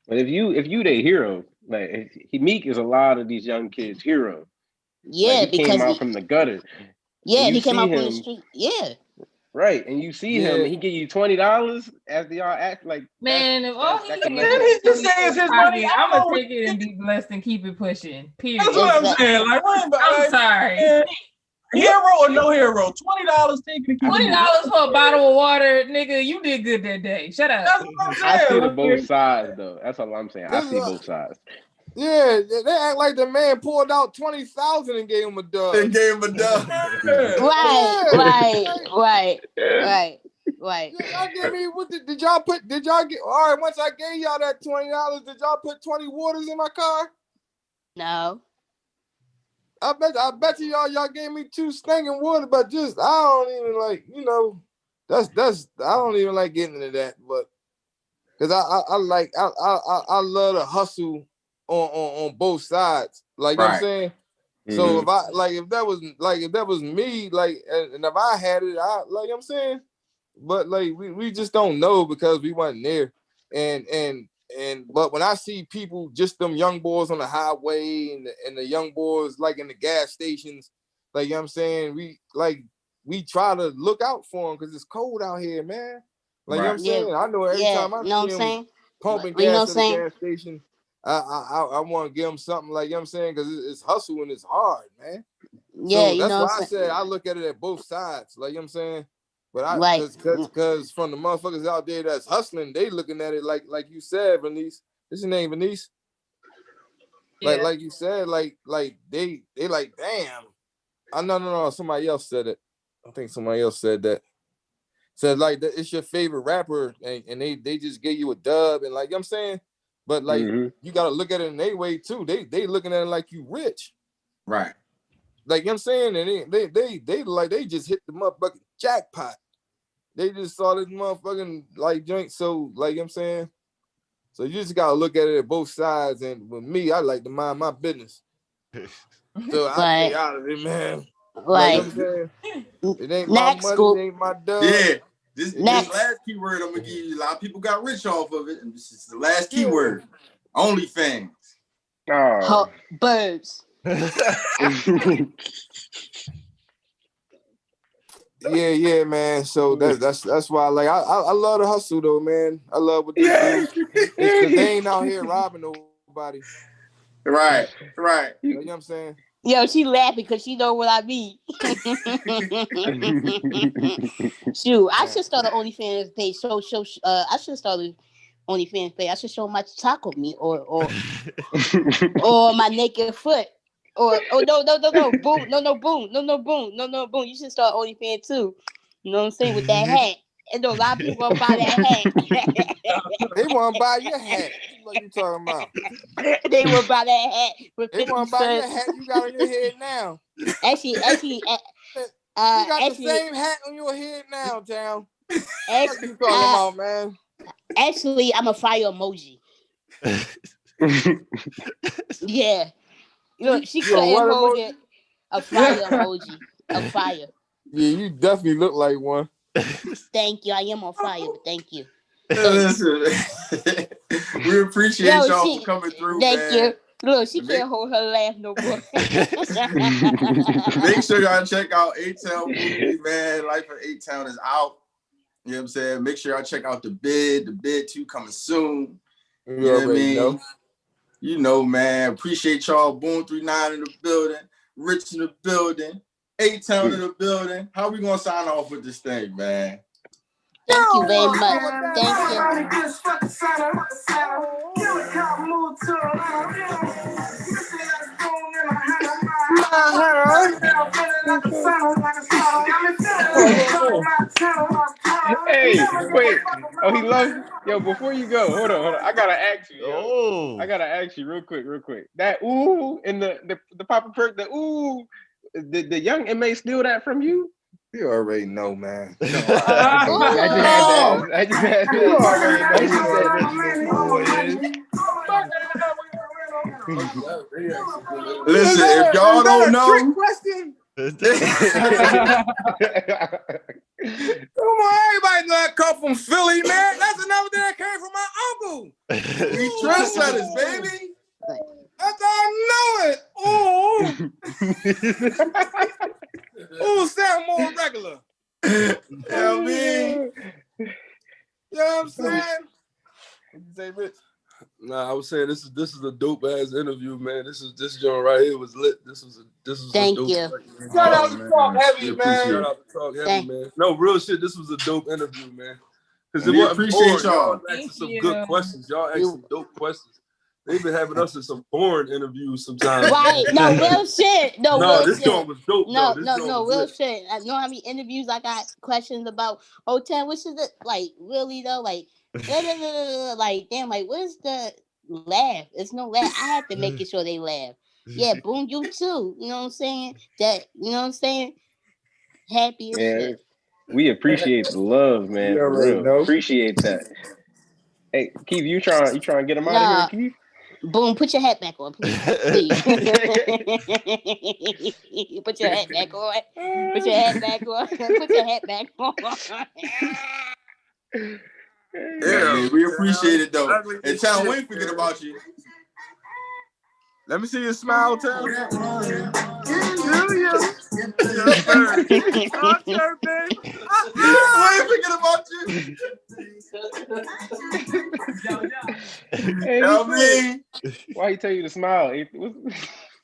But if you the hero, like Meek is a lot of these young kids' hero. Yeah, like, he came out from the gutter. Yeah, he came out from the street. Yeah. Right, and you see him, and he give you $20 after y'all act like. Man, if all he just say is his money, I'm gonna take it and be blessed and keep it pushing. Period. That's what I'm saying. Like, I'm sorry. Hero or no hero? $20 taking $20 for a bottle of water, nigga. You did good that day. Shut up. That's what I'm saying. I see the both sides though. That's all I'm saying. I see both sides. Yeah, they act like the man pulled out 20,000 and gave him a dub. Right. Y'all give me did y'all get all right? Once I gave y'all that $20, did y'all put 20 waters in my car? No. I bet you y'all gave me 2 stinking water, but just I don't even like, that's I don't even like getting into that, but because I love to hustle on both sides, like you know what I'm saying. So if that was me, like, and if I had it, I like, you know what I'm saying. But like we just don't know because we wasn't there, but when I see people, just them young boys on the highway and the young boys like in the gas stations, like, you know what I'm saying, we try to look out for them because it's cold out here, man. Like, you know what I'm saying. I know every time I see them pumping gas at the gas station, I want to give them something, like, you know what I'm saying, because it's hustle and it's hard, man. Yeah, so that's why I said I look at it at both sides, like, you know what I'm saying. But because from the motherfuckers out there that's hustling, they looking at it like you said, Venice. This your name, Venice? Yeah. Like you said, like they like, damn. No, somebody else said it. I think somebody else said that. Said like it's your favorite rapper, and they just gave you a dub, and like, you know what I'm saying. But like you gotta look at it in their way too. They looking at it like you rich, right? Like, you know what I'm saying, and they just hit the motherfucking jackpot. They just saw this motherfucking like joint. So, like, you know what I'm saying, so you just gotta look at it at both sides. And with me, I like to mind my business. So I stay out of it, man. Like, you know what I'm saying? It ain't my money, it ain't my dub. Yeah. This last keyword I'm gonna give you. A lot of people got rich off of it, and this is the last keyword. OnlyFans. Oh, birds. Yeah, man. So that's why, like, I love the hustle though, man. I love what they do. It's because they ain't out here robbing nobody. Right. You know what I'm saying? Yo, she laughing because she know what I mean. Shoot, I should start an OnlyFans page. I should start an OnlyFans page. I should show my taco meat or my naked foot. Or no, boom, boom. You should start OnlyFans too. You know what I'm saying, with that hat. And a lot of people want to buy that hat. They want to buy your hat. What you talking about? They want to buy that hat. They want to buy your hat you got on your head now. Actually, you got the same hat on your head now, Town. What you talking about, man? Actually, I'm a fire emoji. Yeah. Look, she couldn't hold it. A fire emoji. A fire. Yeah, you definitely look like one. Thank you. I am on fire, but thank you. Listen, we appreciate y'all for coming through. Thank you. Look, she can't hold her laugh no more. Make sure y'all check out A-Town movie, man. Life of A-Town is out. You know what I'm saying? Make sure y'all check out The Bid. The Bid 2 coming soon. You know what I mean? You know, man. Appreciate y'all. Boom 39 in the building. Rich in the building. A-Town in the building. How we gonna sign off with this thing, man? Thank you very much. Thank you. Hey, wait. Oh, he loves. Yo, before you go, hold on. I gotta ask you. Oh, I gotta ask you real quick. That ooh and the Papa Perk, the ooh, the young inmate steal that from you? You already know, man. I just had You already know to Listen, if y'all don't know, question. Come on, everybody know that come from Philly, man. That's another thing that came from my uncle. we trendsetters, baby. That's how I know it. Ooh. Ooh, sound more regular. You know what I mean? You know what I'm saying? What you say, Rich? Nah, I was saying this is a dope ass interview, man. This joint right here was lit. This was Thank a dope you. Shout out to TalkHvy, man. Shout out to TalkHvy, man. No, real shit. This was a dope interview, man. Because We appreciate y'all. Asking some good questions. Y'all asked some dope questions. They've been having us in some boring interviews sometimes. Right? No, real shit. No, real this shit. joint was dope. No, though. real shit. I know how many interviews I got questions about hotel. Which is it? Like really though? Like, like damn. Like, where's the laugh? It's no laugh. I had to make sure they laugh. Yeah, boom, you too. You know what I'm saying? That you know what I'm saying? Happy as shit. We appreciate the love, man. You For already real. know. Appreciate that. Hey, Keith, you trying to get him out of here, Keith? Boom, put your hat back on, please. Put your hat back on. Put your hat back on. Put your hat back on. Yeah, man, we appreciate it though. And Town, we ain't forget about you. Let me see your smile, Town. We ain't forget about you. Hey, why he tell you to smile?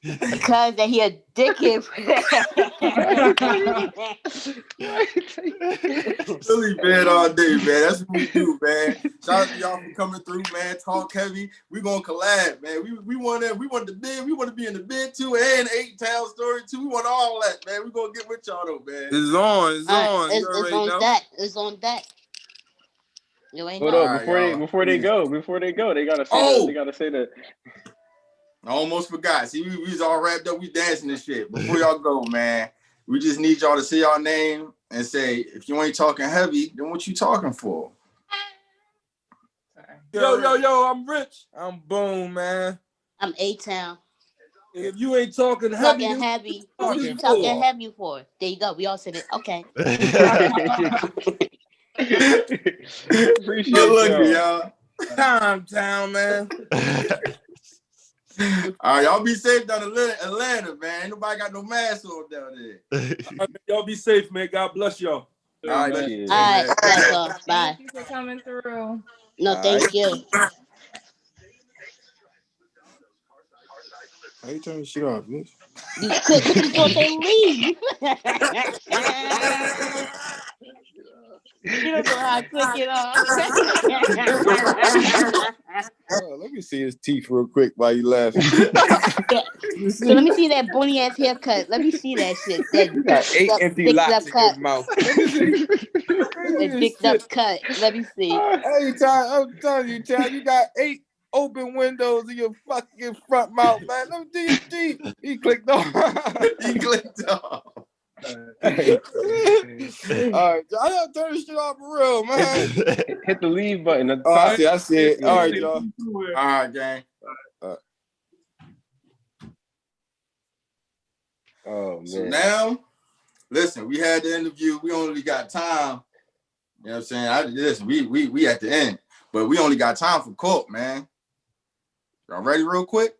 Because that he a dickhead. Philly bad all day, man. That's what we do, man. Shout out to y'all for coming through, man. TalkHvy. We gonna collab, man. We want the bid. We want to be in the bid too, and 8-Town story too. We want all that, man. We gonna get with y'all though, man. It's on. It's on that. It's on that. Hold up, before they go, they gotta say that. I almost forgot. See, we was all wrapped up. We dancing and shit. Before y'all go, man, we just need y'all to say our name and say, if you ain't talking heavy, then what you talking for? Yo, I'm Rich. I'm Boom, man. I'm 8-Town. If you ain't talking heavy, what you talking heavy for? There you go. We all said it. Okay. Appreciate y'all. Town, man. All right, y'all be safe down in Atlanta, man. Ain't nobody got no mask on down there. Y'all be safe, man. God bless y'all. All right, that's all. Bye. Thank you for coming through. No, thank you. How you turn this shit off, bitch? You could just say leave. You don't know how to click it off. Let me see his teeth real quick while you laughing. So let me see that bony ass haircut. Let me see that shit. You got 8 empty locks in your mouth. That dicked up cut. Let me see. I'm telling you, Chad, you got 8 open windows in your fucking front mouth, man. Let me do your teeth. He clicked off. He clicked off. All right, I gotta turn this shit off for real, man. Hit the leave button. I see it. All right, y'all. All right, gang. Oh man. So now, listen, we had the interview. We only got time. You know what I'm saying? We at the end, but we only got time for court, man. Y'all ready real quick?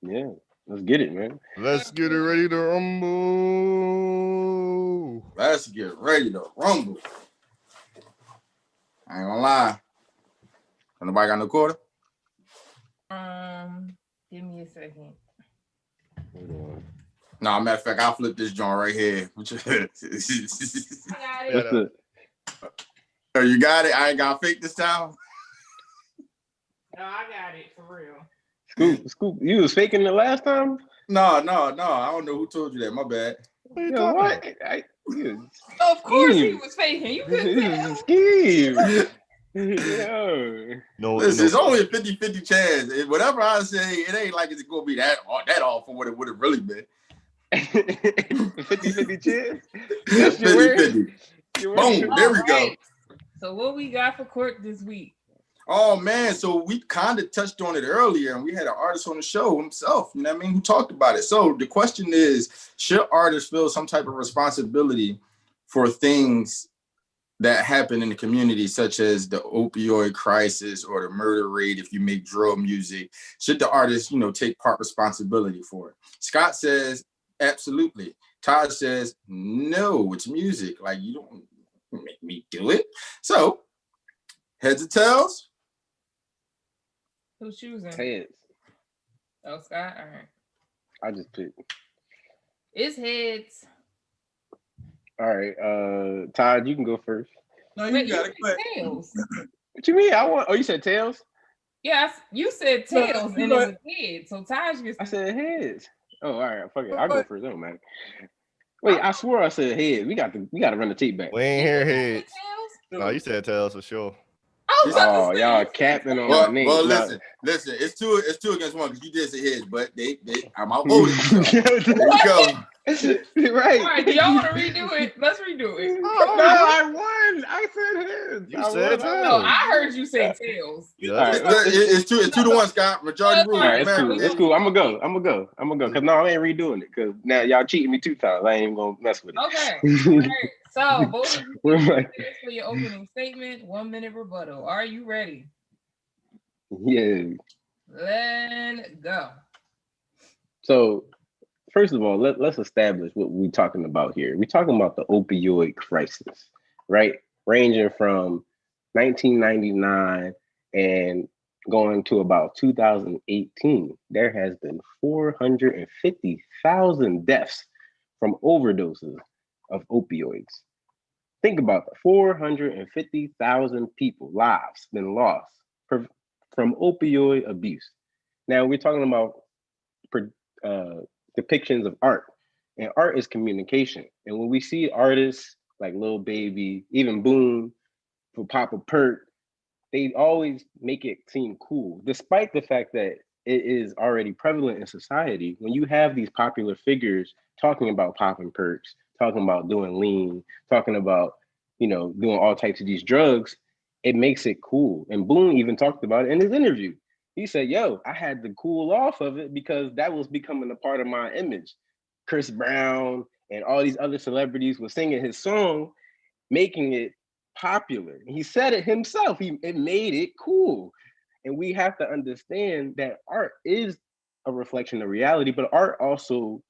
Yeah. Let's get it, man. Let's get it ready to rumble. Let's get ready to rumble. I ain't gonna lie. Nobody got no quarter? Give me a second. Hold on. Nah, matter of fact, I'll flip this joint right here. I got it. Oh, you got it? I ain't got fake this time? No, I got it for real. Scoop, you was faking the last time? No. I don't know who told you that. My bad. Yo, what? Of course he was faking. You couldn't tell. Scheme. Yo. No, listen, it's only a 50-50 chance. Whatever I say, it ain't like it's gonna be that off from what it would have really been. 50-50 chance? 50-50. Boom, there we go. So what we got for court this week? Oh man, so we kind of touched on it earlier, and we had an artist on the show himself, you know what I mean, who talked about it. So the question is, should artists feel some type of responsibility for things that happen in the community, such as the opioid crisis or the murder rate if you make drug music? Should the artist, take part responsibility for it? Scott says, absolutely. Todd says, no, it's music. Like, you don't make me do it. So, heads or tails? Who's choosing? Heads. Oh, Scott? All right. I just picked. It's heads. All right, Todd, you can go first. No, you got it. Tails. What you mean? You said tails? Yes, you said tails and it was head. So Taj gets. I said heads. Oh, all right, fuck it. I'll go first. Don't matter. Wait, I swore I said heads. We got to run the tape back. We ain't hear heads. No, you said tails for sure. Oh, y'all capping on my name. Well, listen. It's two against one because you did say heads, but I'm outvoted. So. There you go. Right. All right, do y'all want to redo it? Let's redo it. No, I won. I said heads. You said tails. No, I heard you say tails. Right. It's 2-1, Scott. Majority rule. All right, it's cool. I'm gonna go. Cause no, I ain't redoing it. Cause now y'all cheating me 2 times. I ain't even gonna mess with it. Okay. All right. So both of you for your opening statement, 1 minute rebuttal. Are you ready? Yeah. Let's go. So, first of all, let's establish what we're talking about here. We're talking about the opioid crisis, right? Ranging from 1999 and going to about 2018. There has been 450,000 deaths from overdoses of opioids. Think about that. 450,000 people, lives been lost from opioid abuse. Now we're talking about depictions of art, and art is communication. And when we see artists like Lil Baby, even Boom, for Papa Perk, they always make it seem cool, despite the fact that it is already prevalent in society. When you have these popular figures talking about popping perks, talking about doing lean, talking about, doing all types of these drugs, it makes it cool. And Boone even talked about it in his interview. He said, yo, I had to cool off of it because that was becoming a part of my image. Chris Brown and all these other celebrities were singing his song, making it popular. He said it himself. It made it cool. And we have to understand that art is a reflection of reality, but art also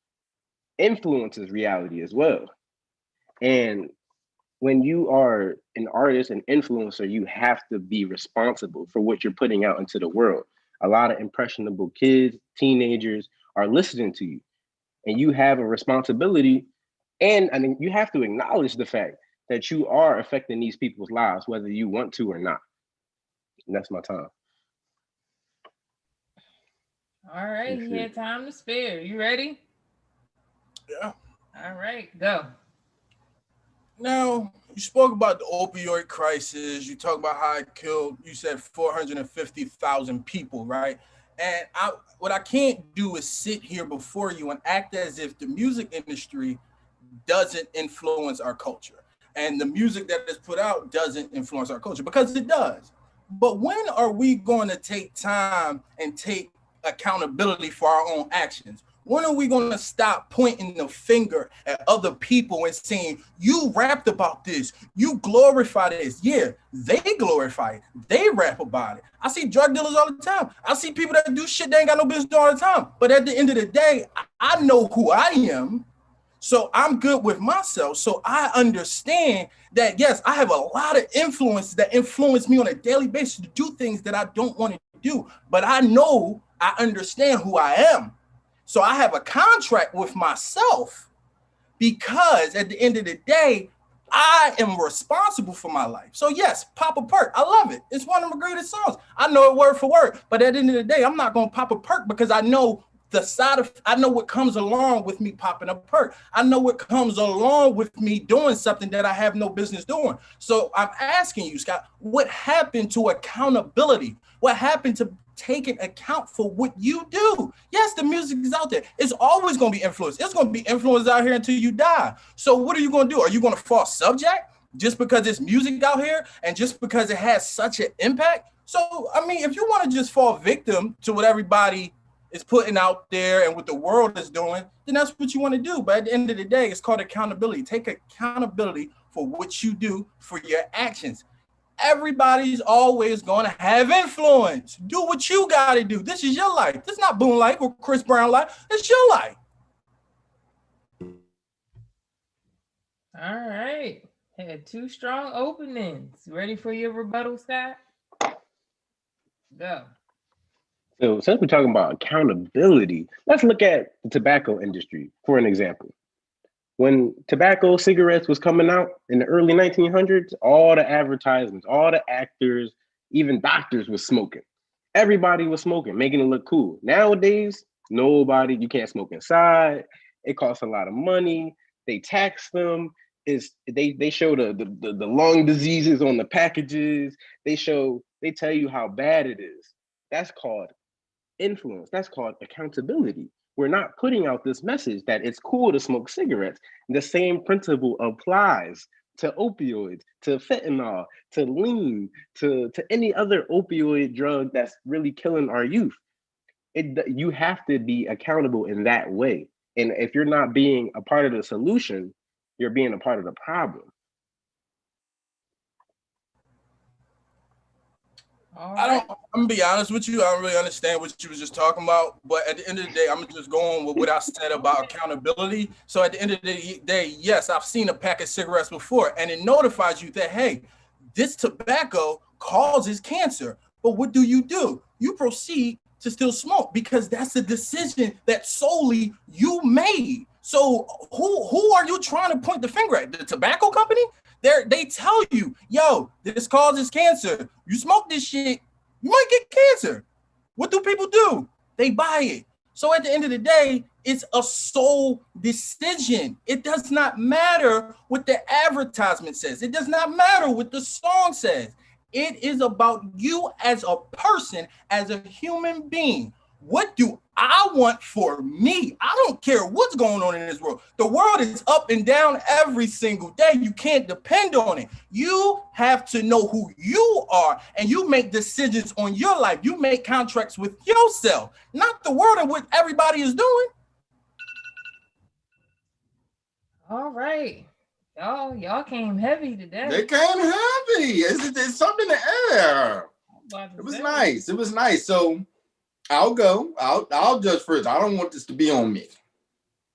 influences reality as well. And when you are an artist and influencer, you have to be responsible for what you're putting out into the world. A lot of impressionable kids, teenagers are listening to you, and you have a responsibility. And I mean, you have to acknowledge the fact that you are affecting these people's lives, whether you want to or not. And that's my time. All right, he had time to spare. You ready? Yeah. All right, go. Now, you spoke about the opioid crisis. You talk about how it killed, you said 450,000 people, right? And what I can't do is sit here before you and act as if the music industry doesn't influence our culture. And the music that is put out doesn't influence our culture, because it does. But when are we going to take time and take accountability for our own actions? When are we going to stop pointing the finger at other people and saying, you rapped about this, you glorify this? Yeah, they glorify it. They rap about it. I see drug dealers all the time. I see people that do shit they ain't got no business doing all the time. But at the end of the day, I know who I am. So I'm good with myself. So I understand that, yes, I have a lot of influences that influence me on a daily basis to do things that I don't want to do. But I know, I understand who I am. So I have a contract with myself, because at the end of the day, I am responsible for my life. So yes, Papa Perk, I love it. It's one of my greatest songs. I know it word for word, but at the end of the day, I'm not going to pop a perk because I know I know what comes along with me popping a perk. I know what comes along with me doing something that I have no business doing. So I'm asking you, Scott, what happened to accountability? What happened to taking account for what you do? Yes, the music is out there. It's always going to be influenced. It's going to be influenced out here until you die. So what are you going to do? Are you going to fall subject just because it's music out here and just because it has such an impact? So, I mean, if you want to just fall victim to what everybody is putting out there and what the world is doing, then that's what you want to do. But at the end of the day, it's called accountability. Take accountability for what you do, for your actions. Everybody's always going to have influence. Do what you got to do. This is your life. This is not Boone life or Chris Brown life. It's your life. All right. Had 2 strong openings. Ready for your rebuttal, Scott? Go. So since we're talking about accountability, let's look at the tobacco industry for an example. When tobacco cigarettes was coming out in the early 1900s, all the advertisements, all the actors, even doctors was smoking. Everybody was smoking, making it look cool. Nowadays, nobody, you can't smoke inside. It costs a lot of money. They tax them. They show the lung diseases on the packages. They tell you how bad it is. That's called influence. That's called accountability. We're not putting out this message that it's cool to smoke cigarettes. The same principle applies to opioids, to fentanyl, to lean, to any other opioid drug that's really killing our youth. You have to be accountable in that way. And if you're not being a part of the solution, you're being a part of the problem. I'm gonna be honest with you. I don't really understand what you was just talking about. But at the end of the day, I'm just going with what I said about accountability. So at the end of the day, yes, I've seen a pack of cigarettes before, and it notifies you that, hey, this tobacco causes cancer. But what do? You proceed to still smoke because that's a decision that solely you made. So who are you trying to point the finger at? The tobacco company? They tell you, yo, this causes cancer. You smoke this shit, you might get cancer. What do people do? They buy it. So at the end of the day, it's a sole decision. It does not matter what the advertisement says. It does not matter what the song says. It is about you as a person, as a human being. What do I want for me? I don't care what's going on in this world. The world is up and down every single day. You can't depend on it. You have to know who you are, and you make decisions on your life. You make contracts with yourself, not the world and what everybody is doing. All right. Y'all came heavy today. They came heavy. It's something in the air. It was nice. It was nice. So I'll go. I'll judge first. I don't want this to be on me.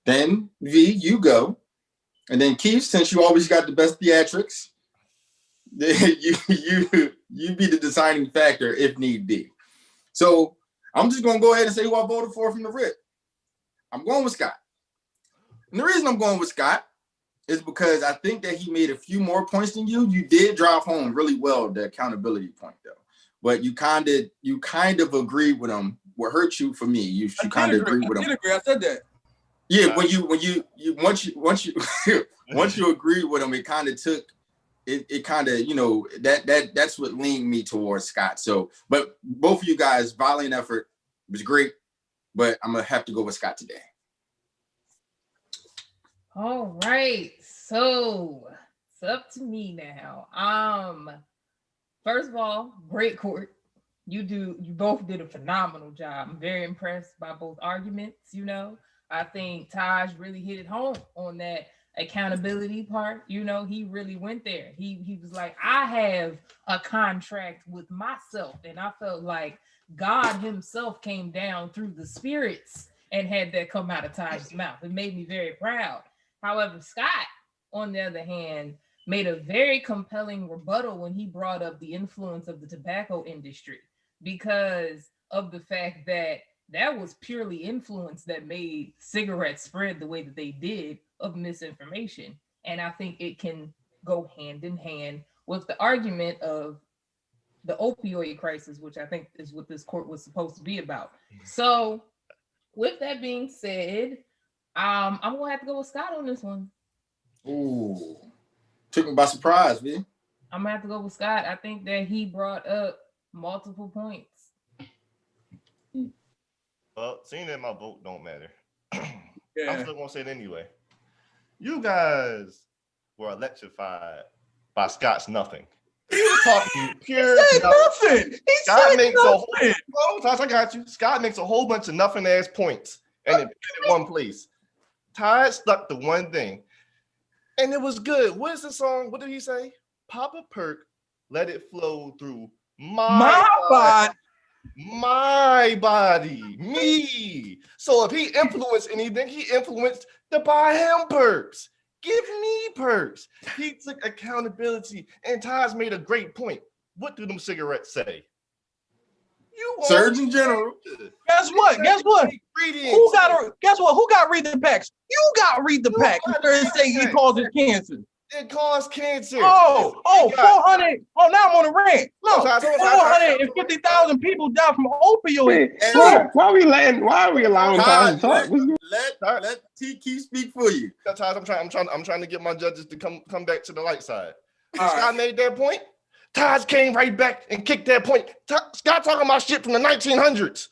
Then V, you go. And then Keith, since you always got the best theatrics, you be the deciding factor if need be. So I'm just gonna go ahead and say who I voted for from the rip. I'm going with Scott. And the reason I'm going with Scott is because I think that he made a few more points than you. You did drive home really well the accountability point though. But you kind of agreed with him. What hurt you for me? You kind of agree with him. I said that. Yeah, when you once you agreed with him, it kind of took it kind of, that's what leaned me towards Scott. So, but both of you guys, valiant effort, was great. But I'm gonna have to go with Scott today. All right, so it's up to me now. First of all, great court. You both did a phenomenal job. I'm very impressed by both arguments. I think Taj really hit it home on that accountability part. He really went there. He was like, I have a contract with myself, and I felt like God himself came down through the spirits and had that come out of Taj's mouth. It made me very proud. However, Scott, on the other hand, made a very compelling rebuttal when he brought up the influence of the tobacco industry, because of the fact that was purely influence that made cigarettes spread the way that they did, of misinformation. And I think it can go hand in hand with the argument of the opioid crisis, which I think is what this court was supposed to be about. So With that being said, I'm gonna have to go with Scott on this one. Ooh, took me by surprise, V. I'm gonna have to go with Scott. I think that he brought up multiple points. Well, seeing that my vote don't matter, I'm still gonna say it anyway. You guys were electrified by Scott's nothing. He was talking pure nothing. He Scott said makes nothing. I got you. Scott makes a whole bunch of nothing ass points and it in one place. Ty stuck to one thing, and it was good. What is the song? What did he say? Pop a perk, let it flow through my body. My body, me. So if he influenced anything, he influenced to buy him perks. Give me perks. He took accountability, and Ty's made a great point. What do them cigarettes say? You Surgeon General. Guess what? Guess what? Who got read the packs? You got read the pack. First say it causes cancer. It caused cancer. 400. Oh, now I'm on a rant. Look, 450,000 people died from opioids. Why are we allowing Ty to talk? Let T speak for you. I'm trying to get my judges to come back to the light side. Scott made that point. Taj came right back and kicked that point. Scott talking about shit from the 1900s.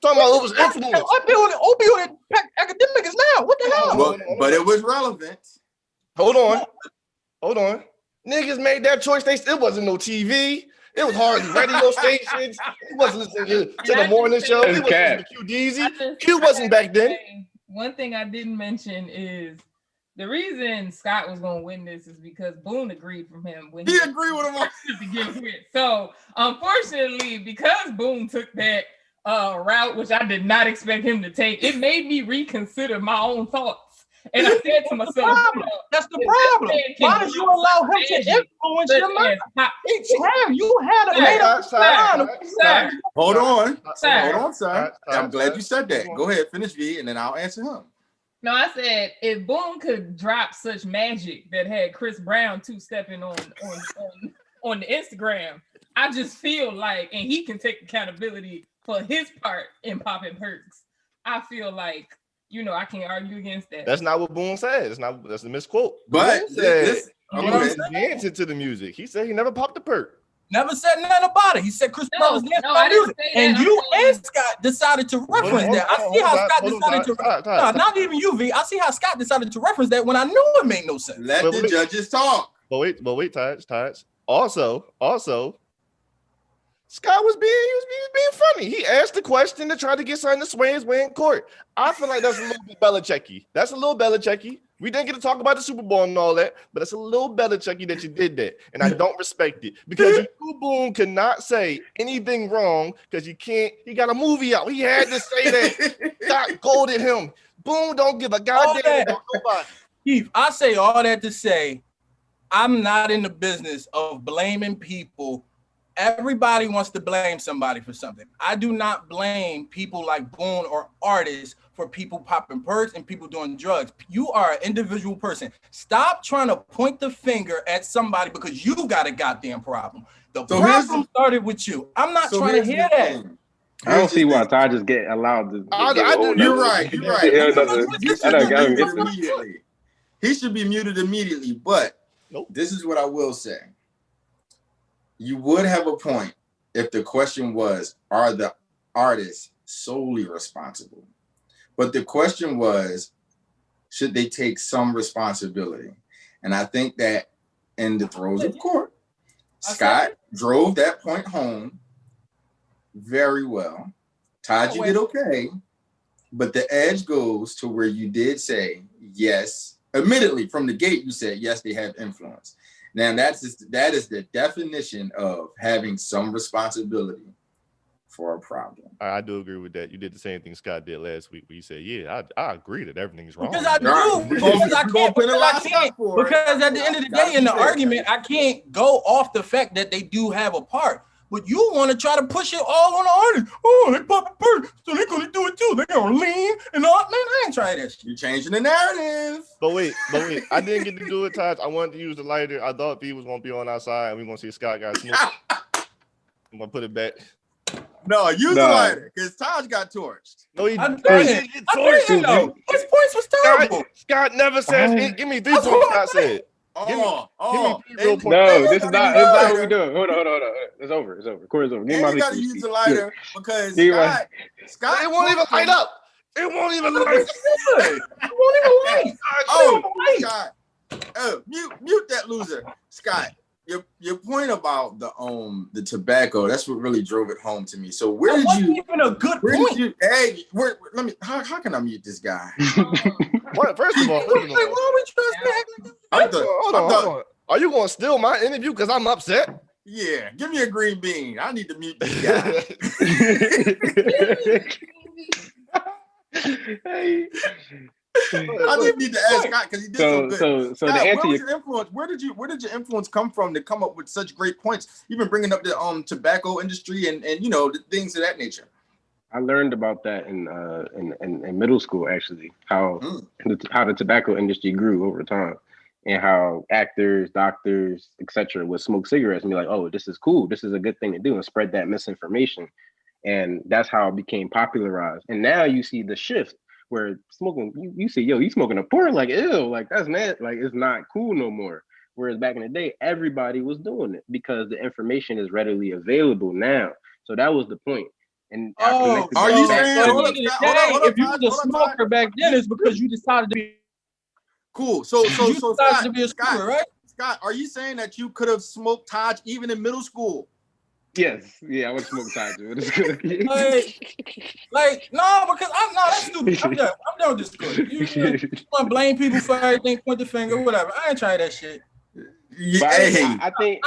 Talking about it was influence. Opioid academic is now. What the hell? But it was relevant. Hold on. Niggas made that choice. It wasn't no TV. It was hardly radio stations. It wasn't listening to the morning show. It wasn't listening to Q Deezy. Q wasn't back then. One thing I didn't mention is the reason Scott was going to win this is because Boone agreed from him. When he agreed with him to get quit. So unfortunately, because Boone took that route, which I did not expect him to take, it made me reconsider my own thoughts. And I said to myself, that's the problem. Why did you allow him to influence your mind? You had a made up plan. Hold on, sir. I'm glad you said that. Go ahead, finish V, and then I'll answer him. No, I said if Boone could drop such magic that had Chris Brown two-stepping on the Instagram, I just feel like, and he can take accountability for his part in popping perks. I feel like, I can't argue against that. That's not what Boone said. That's a misquote. But dancing to the music. He said he never popped the perk. Never said nothing about it. He said Chris Brown was dancing to the music. And you and Scott decided to reference that. I see how Scott decided to. Not even you, V. I see how Scott decided to reference that when I knew it made no sense. Let the judges talk. But wait, Taj. Also, Scott was being funny. He asked the question to try to get something to sway his way in court. I feel like that's a little bit Belichicky. We didn't get to talk about the Super Bowl and all that, but it's a little Belichicky that you did that, and I don't respect it because you, Boone, cannot say anything wrong because you can't. He got a movie out. He had to say that. Scott golded him. Boone don't give a goddamn about nobody. Keith, I say all that to say, I'm not in the business of blaming people. Everybody wants to blame somebody for something. I do not blame people like Boone or artists for people popping perks and people doing drugs. You are an individual person. Stop trying to point the finger at somebody because you got a goddamn problem. The problem started with you. I'm not trying to hear that. I don't see why Ty just get allowed to. You're right. He should be muted immediately. But this is what I will say. You would have a point if the question was, are the artists solely responsible? But the question was, should they take some responsibility? And I think that in the throes of court, Scott drove that point home very well. Todd, you did okay. But the edge goes to where you did say, yes, admittedly, from the gate, you said, yes, they have influence. Now, that is the definition of having some responsibility for a problem. I do agree with that. You did the same thing Scott did last week where you said, yeah, I agree that everything's wrong. Because I do. Because I can't. Because at the end of the day, in the argument, I can't go off the fact that they do have a part. But you want to try to push it all on the artist. Oh, they pop a perk, so they're going to do it too. They're going to lean and all. Man, I ain't trying that shit. You're changing the narrative. But wait. I didn't get to do it, Taj. I wanted to use the lighter. I thought B was going to be on our side, and we're going to see Scott got smoked. I'm going to put it back. No, use the lighter because Taj got torched. No, he I didn't. didn't. Know. His points was terrible. Scott never says. Give me 3 points. Scott said. Give me 3 real points. No, this is not what we doing. Hold on. It's over. Court's over. And you got to use the lighter because Scott. It won't even light up. It won't even light. It won't even light. Oh, Scott. Mute that loser, Scott. Your point about the tobacco, that's what really drove it home to me. So where did you even a good point? Let me how can I mute this guy? First of all, hold on. Are you gonna steal my interview because I'm upset? Yeah, give me a green bean. I need to mute this guy. I didn't need to ask Scott because he did so good. So Scott, the answer, your influence? Where did your influence come from to come up with such great points? You've been bringing up the tobacco industry and the things of that nature. I learned about that in middle school actually, how the tobacco industry grew over time, and how actors, doctors, etc. would smoke cigarettes and be like, "Oh, this is cool. This is a good thing to do," and spread that misinformation. And that's how it became popularized. And now you see the shift where smoking, you see, you smoking a port, like, ew, like that's not, like it's not cool no more. Whereas back in the day, everybody was doing it because the information is readily available now. So that was the point. And are you saying if you was a smoker back then, it's because you decided to be cool? So Scott, to be a smoker, right? Scott, are you saying that you could have smoked Taj even in middle school? Yes, yeah, I would smoke Taj. No, because that's stupid. I'm done with this story. You want to blame people for everything, point the finger, whatever. I ain't trying that shit. Yeah, I think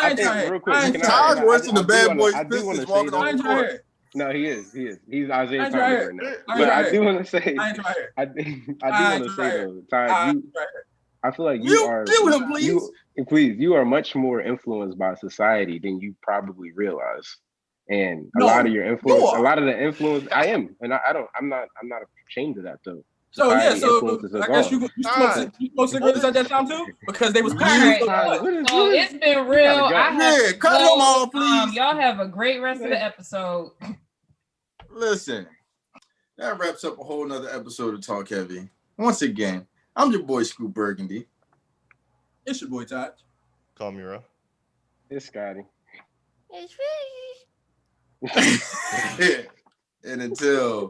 real quick, Taj worse than the Bad Boys Pistons walking on the court. No, he is. He's Isaiah Thomas right now. But I do want to say, I do want to say though, Taj, I feel like you are much more influenced by society than you probably realize. And a lot of your influence, a lot of the influence, I am, and I'm not ashamed of that though. So I guess you smoke cigarettes at that time too, because they was right. So it's been real. Cut him off, please. Y'all have a great rest of the episode. Listen, that wraps up a whole nother episode of Talk Heavy. Once again, I'm your boy Scoop Burgundy. It's your boy Taj. Call me Ro. It's Scotty. It's And until